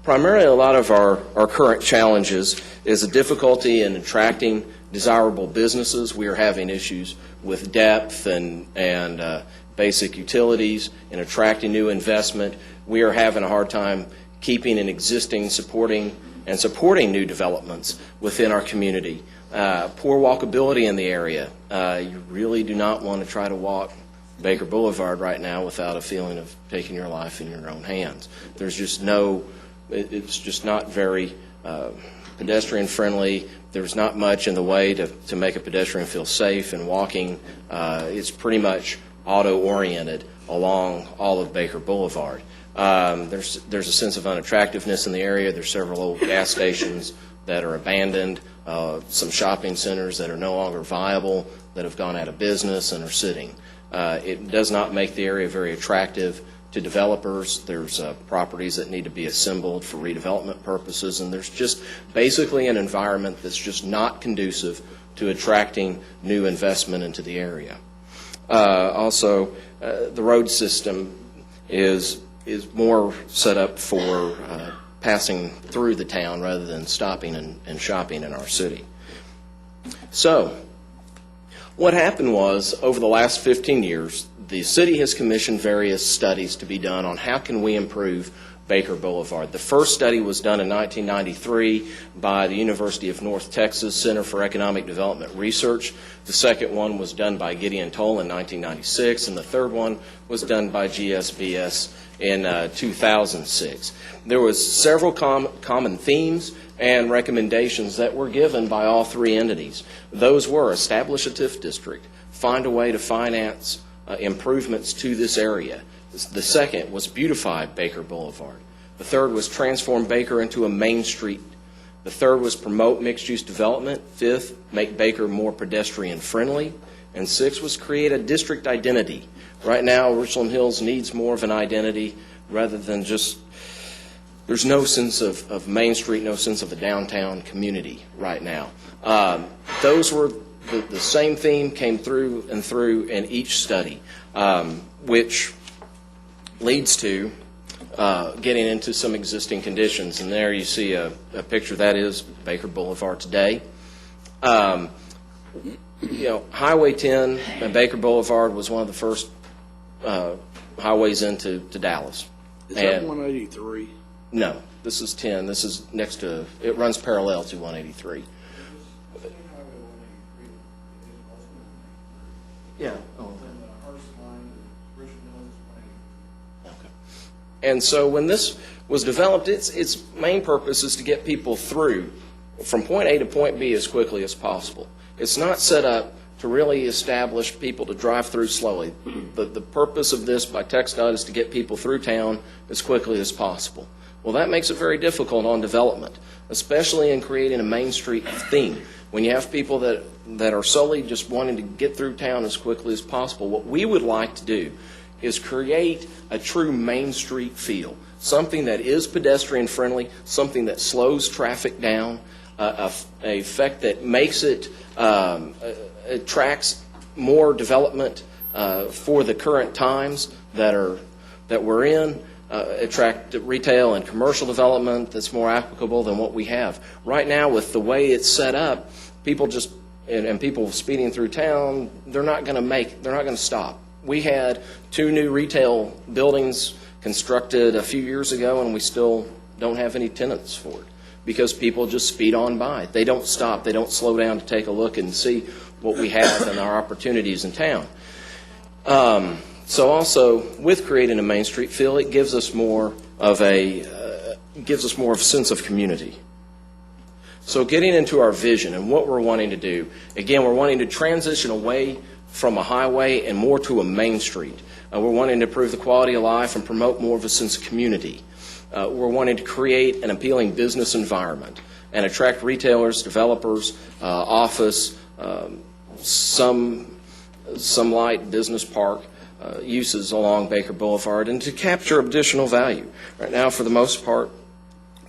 Primarily, a lot of our current challenges is a difficulty in attracting desirable businesses. We are having issues with depth and basic utilities and attracting new investment. We are having a hard time keeping and existing, supporting new developments within our community. Poor walkability in the area. You really do not want to try to walk Baker Boulevard right now without a feeling of taking your life in your own hands. There's just it's just not very pedestrian friendly. There's not much in the way to make a pedestrian feel safe and walking. It's pretty much auto-oriented along all of Baker Boulevard. There's a sense of unattractiveness in the area. There's several old gas stations that are abandoned, some shopping centers that are no longer viable, that have gone out of business and are sitting. It does not make the area very attractive to developers. There's properties that need to be assembled for redevelopment purposes, and there's just basically an environment that's just not conducive to attracting new investment into the area. Also, the road system is more set up for passing through the town rather than stopping and shopping in our city. So, what happened was, over the last 15 years, the city has commissioned various studies to be done on how can we improve Baker Boulevard. The first study was done in 1993 by the University of North Texas Center for Economic Development Research. The second one was done by Gideon Toll in 1996, and the third one was done by GSBS in 2006. There was several common themes and recommendations that were given by all three entities. Those were: establish a TIF district, find a way to finance improvements to this area. The second was beautify Baker Boulevard. The third was transform Baker into a main street. The third was promote mixed-use development. Fifth, make Baker more pedestrian friendly. And sixth was create a district identity. Right now, Richland Hills needs more of an identity rather than just, there's no sense of Main Street, no sense of a downtown community right now. Those were the same theme came through in each study, which leads to getting into some existing conditions. And there you see a picture that is Baker Boulevard today. Highway 10 and Baker Boulevard was one of the first highways into Dallas. Is that 183? No, this is 10. This is next to, it runs parallel to 183. Yeah. And so when this was developed, its main purpose is to get people through from point A to point B as quickly as possible. It's not set up to really establish people to drive through slowly. The purpose of this by TxDOT is to get people through town as quickly as possible. Well, that makes it very difficult on development, especially in creating a Main Street theme. When you have people that are solely just wanting to get through town as quickly as possible, what we would like to do is create a true Main Street feel, something that is pedestrian friendly, something that slows traffic down, a effect that makes it attracts more development for the current times that we're in, attract retail and commercial development that's more applicable than what we have. Right now, with the way it's set up, people just, and people speeding through town, they're not going to stop. We had 2 new retail buildings constructed a few years ago, and we still don't have any tenants for it because people just speed on by. They don't stop. They don't slow down to take a look and see what we have and our opportunities in town. So also, with creating a Main Street feel, it gives us more of a sense of community. So getting into our vision and what we're wanting to do, again, we're wanting to transition away from a highway and more to a main street. We're wanting to improve the quality of life and promote more of a sense of community. We're wanting to create an appealing business environment and attract retailers, developers, office, some light business park uses along Baker Boulevard, and to capture additional value. Right now, for the most part,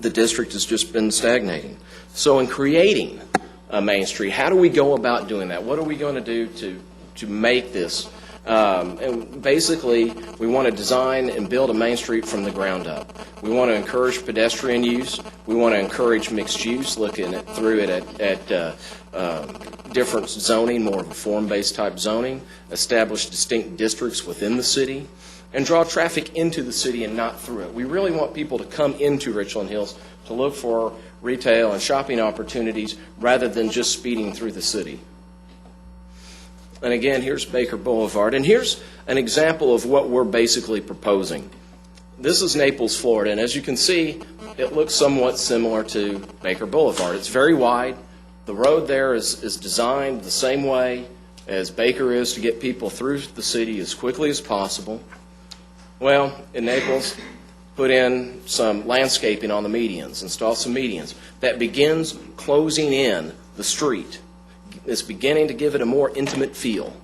the district has just been stagnating. So in creating a Main Street, how do we go about doing that? What are we going to do to make this? And basically, we want to design and build a Main Street from the ground up. We want to encourage pedestrian use. We want to encourage mixed use, looking through it at different zoning, more of a form-based type zoning, establish distinct districts within the city, and draw traffic into the city and not through it. We really want people to come into Richland Hills to look for retail and shopping opportunities rather than just speeding through the city. And again, here's Baker Boulevard. And here's an example of what we're basically proposing. This is Naples, Florida. And as you can see, it looks somewhat similar to Baker Boulevard. It's very wide. The road there is designed the same way as Baker is to get people through the city as quickly as possible. Well, in Naples, put in some landscaping on the medians, install some medians. That begins closing in the street. It's beginning to give it a more intimate feel.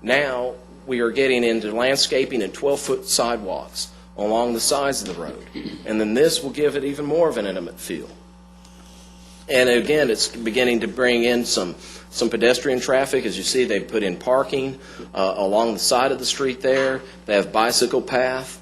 Now we are getting into landscaping and 12-foot sidewalks along the sides of the road. And then this will give it even more of an intimate feel. And again, it's beginning to bring in some pedestrian traffic. As you see, they've put in parking along the side of the street there. They have bicycle path.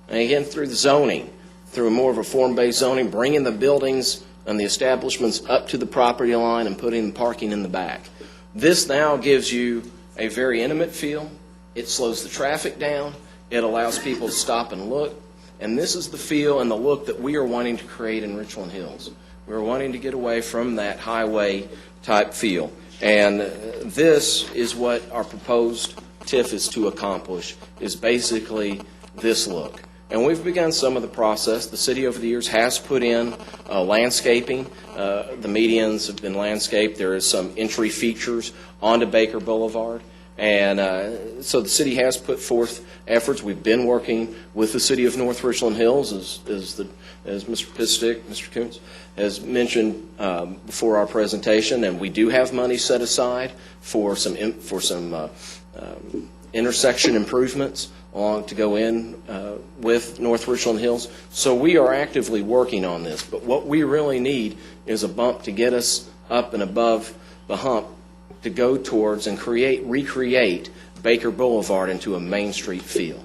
And again, through the zoning, through more of a form-based zoning, bringing the buildings and the establishments up to the property line and putting parking in the back. This now gives you a very intimate feel. It slows the traffic down. It allows people to stop and look. And this is the feel and the look that we are wanting to create in Richland Hills. We're wanting to get away from that highway type feel. And this is what our proposed TIF is to accomplish, is basically this look. And we've begun some of the process. The city over the years has put in landscaping. The medians have been landscaped. There is some entry features onto Baker Boulevard. And so the city has put forth efforts. We've been working with the city of North Richland Hills, as Mr. Pistick, Mr. Kuntz, has mentioned before our presentation. And we do have money set aside for some intersection improvements to go in with North Richland Hills. So we are actively working on this. But what we really need is a bump to get us up and above the hump to go towards and recreate Baker Boulevard into a Main Street feel.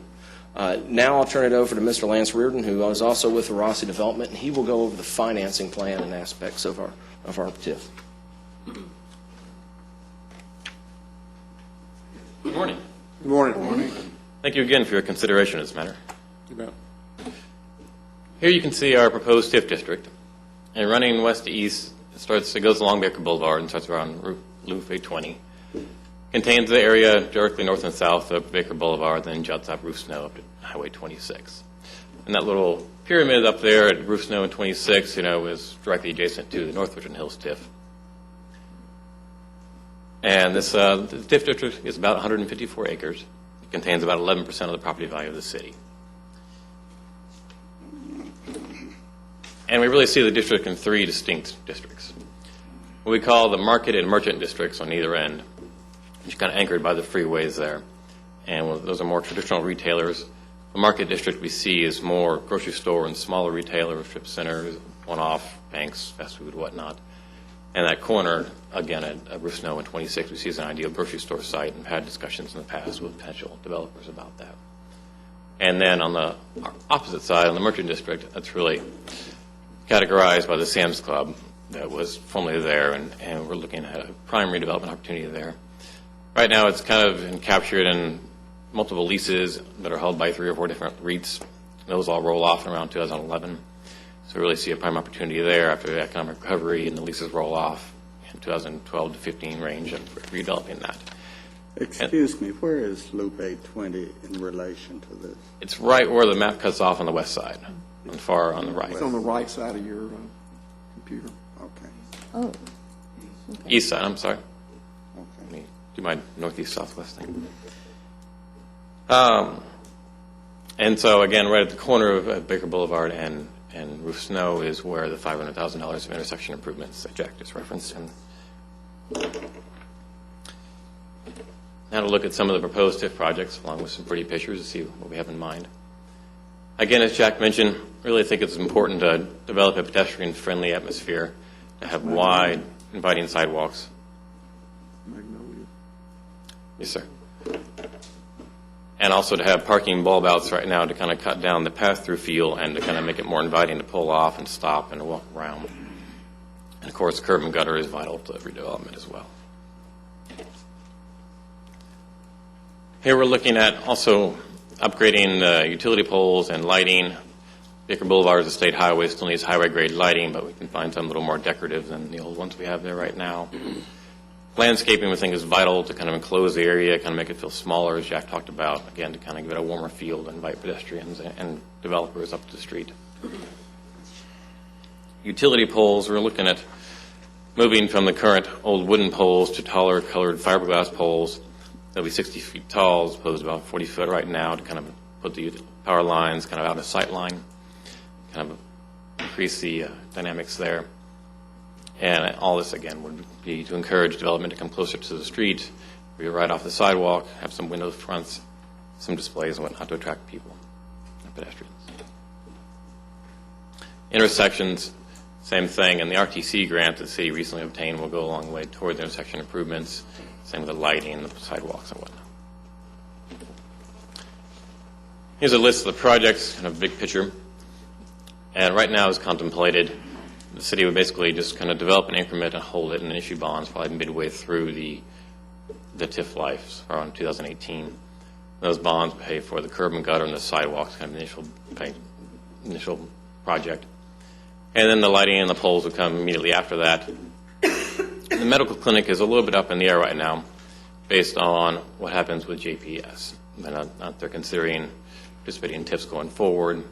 Now I'll turn it over to Mr. Lance Reardon, who is also with Verosity Development, and he will go over the financing plan and aspects of our TIF. Good morning. Good morning. Good morning. Thank you again for your consideration of this matter. You bet. Here you can see our proposed TIF district. And running west to east, it goes along Baker Boulevard and starts around Loop 820. Contains the area directly north and south of Baker Boulevard, then juts up Roof Snow up to Highway 26. And that little pyramid up there at Roof Snow and 26, is directly adjacent to the North Richland Hills TIF. And this the TIF district is about 154 acres. It contains about 11% of the property value of the city. And we really see the district in 3 distinct districts. What we call the market and merchant districts on either end, which are kind of anchored by the freeways there. And those are more traditional retailers The market district we see is more grocery store and smaller retailer, strip centers, one-off banks, fast food, whatnot. And that corner, again, at Ruth Snow and 26, we see as an ideal grocery store site, and had discussions in the past with potential developers about that. And then on the opposite side, on the merchant district, that's really categorized by the Sam's Club that was formerly there, and we're looking at a prime redevelopment opportunity there. Right now, it's kind of captured in multiple leases that are held by 3 or 4 different REITs. Those all roll off in around 2011. So we really see a prime opportunity there after the economic recovery and the leases roll off in 2012 to 15 range of redeveloping that. Excuse me, where is Loop 820 in relation to this? It's right where the map cuts off on the west side, on far on the right. It's on the right side of your computer. Okay. Oh. East side, I'm sorry. Let me do my northeast southwest thing. And so again, right at the corner of Baker Boulevard and Ruth Snow is where the $500,000 of intersection improvements that Jack just referenced. And now to look at some of the proposed TIF projects along with some pretty pictures to see what we have in mind. Again, as Jack mentioned, really think it's important to develop a pedestrian-friendly atmosphere, to have wide, inviting sidewalks. Magnolia. Yes, sir. And also to have parking bulb outs right now to kind of cut down the pass-through feel and to kind of make it more inviting to pull off and stop and walk around. And of course, curb and gutter is vital to redevelopment as well. Here we're looking at also upgrading utility poles and lighting. Baker Boulevard is a state highway, still needs highway-grade lighting, but we can find some a little more decorative than the old ones we have there right now. Landscaping, we think, is vital to kind of enclose the area, kind of make it feel smaller, as Jack talked about, again, to kind of give it a warmer feel to invite pedestrians and developers up to the street. Utility poles, we're looking at moving from the current old wooden poles to taller colored fiberglass poles. They'll be 60 feet tall as opposed to about 40 foot right now to kind of put the power lines kind of out of sight line, kind of increase the dynamics there. And all this, again, would be to encourage development to come closer to the street, be right off the sidewalk, have some window fronts, some displays and whatnot to attract people and pedestrians. Intersections, same thing. And the RTC grant that the city recently obtained will go a long way toward the intersection improvements, same with the lighting, the sidewalks and whatnot. Here's a list of the projects, kind of big picture. And right now is contemplated, the city would basically just kind of develop an increment and hold it and issue bonds probably midway through the TIF life around 2018. Those bonds pay for the curb and gutter and the sidewalks, kind of initial project. And then the lighting and the poles would come immediately after that. The medical clinic is a little bit up in the air right now based on what happens with JPS. They're considering participating in TIFs going forward.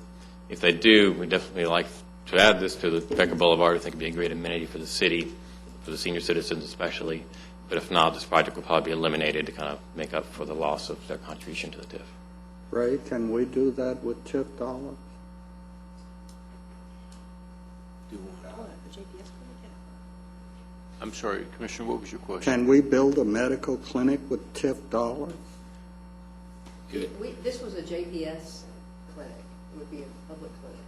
If they do, we definitely like to add this to the Becker Boulevard. I think it would be a great amenity for the city, for the senior citizens especially. But if not, this project will probably be eliminated to kind of make up for the loss of their contribution to the TIF. Ray, can we do that with TIF dollars? I'm sorry, Commissioner, what was your question? Can we build a medical clinic with TIF dollars? This was a JPS clinic. It would be a public clinic.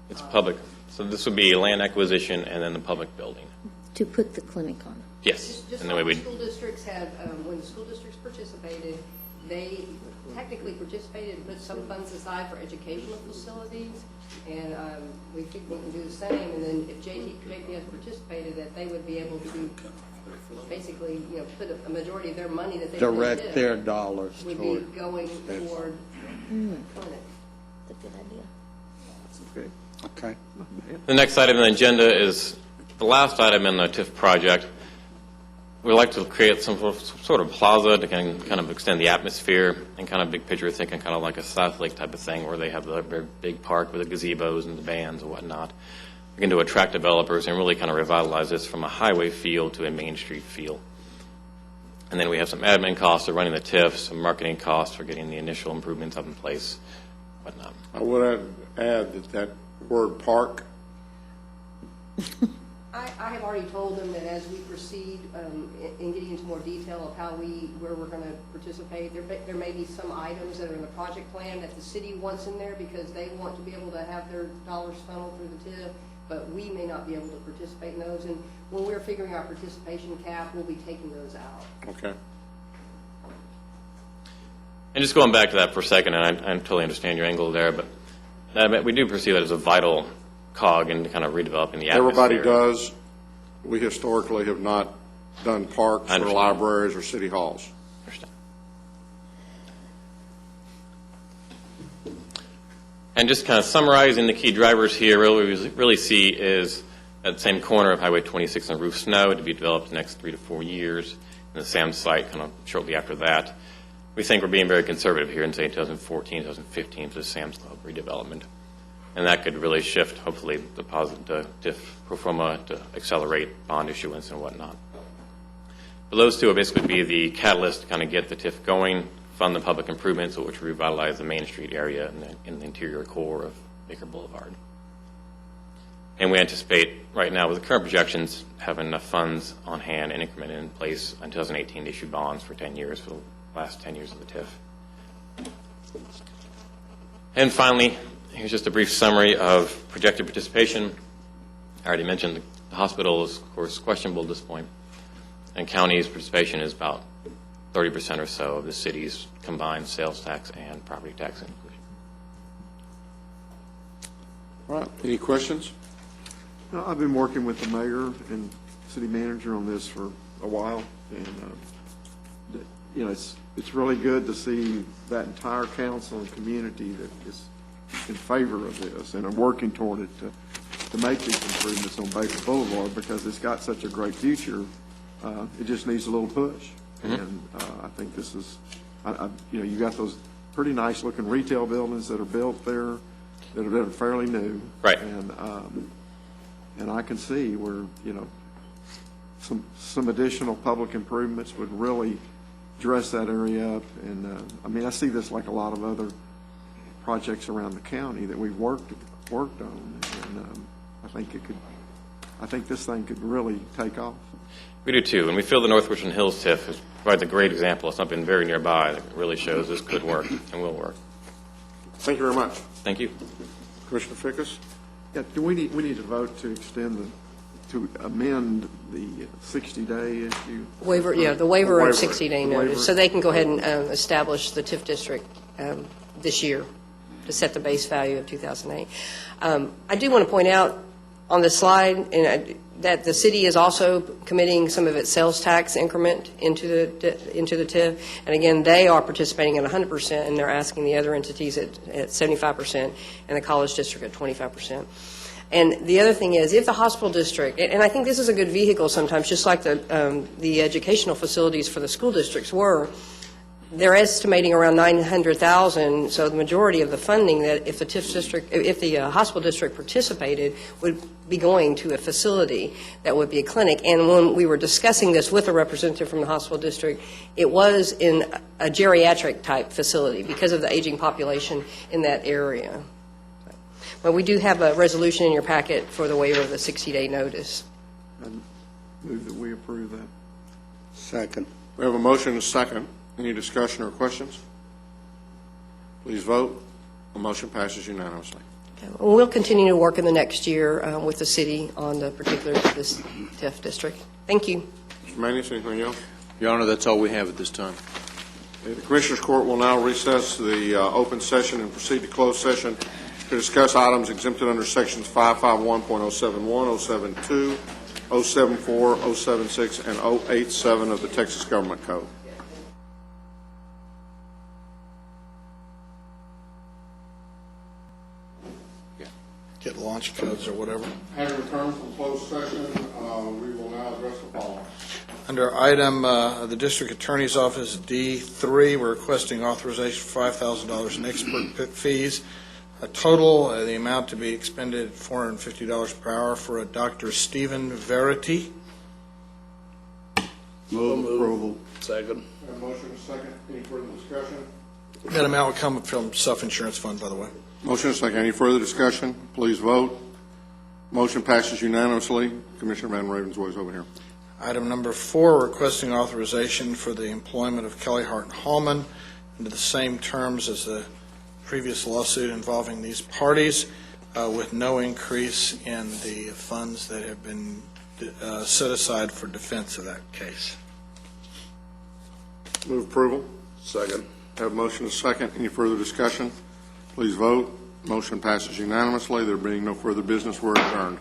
It's public. So this would be land acquisition and then the public building. To put the clinic on. Yes. Just And then like we the would, school districts have, when the school districts participated, they technically participated and put some funds aside for educational facilities. And we think we can do the same. And then if JPS participated, that they would be able to basically, put a majority of their money that they Direct their dollars would toward be going toward clinic. That's a good idea. Okay. the next item on the agenda is the last item in the TIF project. We'd like to create some sort of plaza to kind of extend the atmosphere and kind of big picture thinking kind of like a South Lake type of thing where they have the very big park with the gazebos and the bands and whatnot. Again, to attract developers and really kind of revitalize this from a highway feel to a Main Street feel. And then we have some admin costs of running the TIF, some marketing costs for getting the initial improvements up in place, whatnot. I would add that word park I have already told them that as we proceed in getting into more detail of where we're going to participate, there may be some items that are in the project plan that the city wants in there because they want to be able to have their dollars funneled through the TIF, but we may not be able to participate in those. And when we're figuring our participation cap, we'll be taking those out. Okay. And just going back to that for a second, and I totally understand your angle there, but we do perceive that as a vital cog in kind of redeveloping the atmosphere. Everybody does. We historically have not done parks or libraries or city halls. Understand. And just kind of summarizing the key drivers here, what we really see is that same corner of Highway 26 and Roof Snow to be developed in the next 3 to 4 years, and the Sam's site kind of shortly after that. We think we're being very conservative here in, say, 2014, 2015 for the Sam's Club redevelopment. And that could really shift, hopefully, the positive TIF pro forma to accelerate bond issuance and whatnot. But those two will basically be the catalyst to kind of get the TIF going, fund the public improvements, which will revitalize the Main Street area in the interior core of Baker Boulevard. And we anticipate, right now, with the current projections, having enough funds on hand and incremented in place in 2018 to issue bonds for 10 years, for the last 10 years of the TIF. And finally, here's just a brief summary of projected participation. I already mentioned the hospital is, of course, questionable at this point, and county's participation is about 30% or so of the city's combined sales tax and property tax inclusion. All right. Any questions? No, I've been working with the mayor and city manager on this for a while, and you know, it's really good to see that entire council and community that is in favor of this and are working toward it to make these improvements on Baker Boulevard because it's got such a great future. It just needs a little push, and I think this is, you know, you got those pretty nice looking retail buildings that are built there that are fairly new, right? And I can see where, you know, some additional public improvements would really dress that area up. And I mean, I see this like a lot of other projects around the county that we've worked on, and I think this thing could really take off. We do too, and we feel the North Richland Hills TIF provides a great example of something very nearby that really shows this could work and will work. Thank you very much. Thank you. Commissioner Fickus? Yeah, we need to vote to extend to amend the 60-day issue. Waiver, yeah, the waiver of 60-day notice, so they can go ahead and establish the TIF district this year to set the base value of 2008. I do want to point out on the slide that the city is also committing some of its sales tax increment into the TIF, and again, they are participating at 100%, and they're asking the other entities at 75%, and the college district at 25%. And the other thing is, if the hospital district, and I think this is a good vehicle sometimes, just like the educational facilities for the school districts were, they're estimating around $900,000. So the majority of the funding that if the TIF district, if the hospital district participated, would be going to a facility that would be a clinic. And when we were discussing this with a representative from the hospital district, it was in a geriatric type facility because of the aging population in that area. But we do have a resolution in your packet for the waiver of the 60-day notice. I move that we approve that. Second. We have a motion and a second. Any discussion or questions? Please vote. The motion passes unanimously. Okay. Well, we'll continue to work in the next year with the city on the particulars of this TIF district. Thank you. Mr. Manius, anything else? Your Honor, that's all we have at this time. Okay, the Commissioners Court will now recess the open session and proceed to closed session to discuss items exempted under sections 551.071, 072, 074, 076, and 087 of the Texas Government Code. Get launch codes or whatever. Having returned from closed session, we will now address the following. Under item the District Attorney's Office D3, we're requesting authorization for $5,000 in expert fees. A total, the amount to be expended $450 per hour for a Dr. Stephen Verity. Move approval. Second. A motion and a second. Any further discussion? That amount would come from self-insurance fund, by the way. Motion and a second. Any further discussion? Please vote. Motion passes unanimously. Commissioner Van Ravensway is over here. Item number 4, requesting authorization for the employment of Kelly Hart Hallman under the same terms as the previous lawsuit involving these parties, with no increase in the funds that have been set aside for defense of that case. Move approval. Second. Have a motion and a second. Any further discussion? Please vote. Motion passes unanimously. There being no further business, we're adjourned.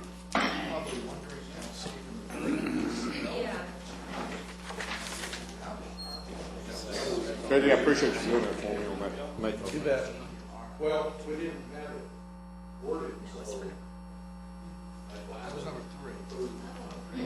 Katie, I appreciate you doing that for me on that. You bet. Well, we didn't have it worded, so that was number 3.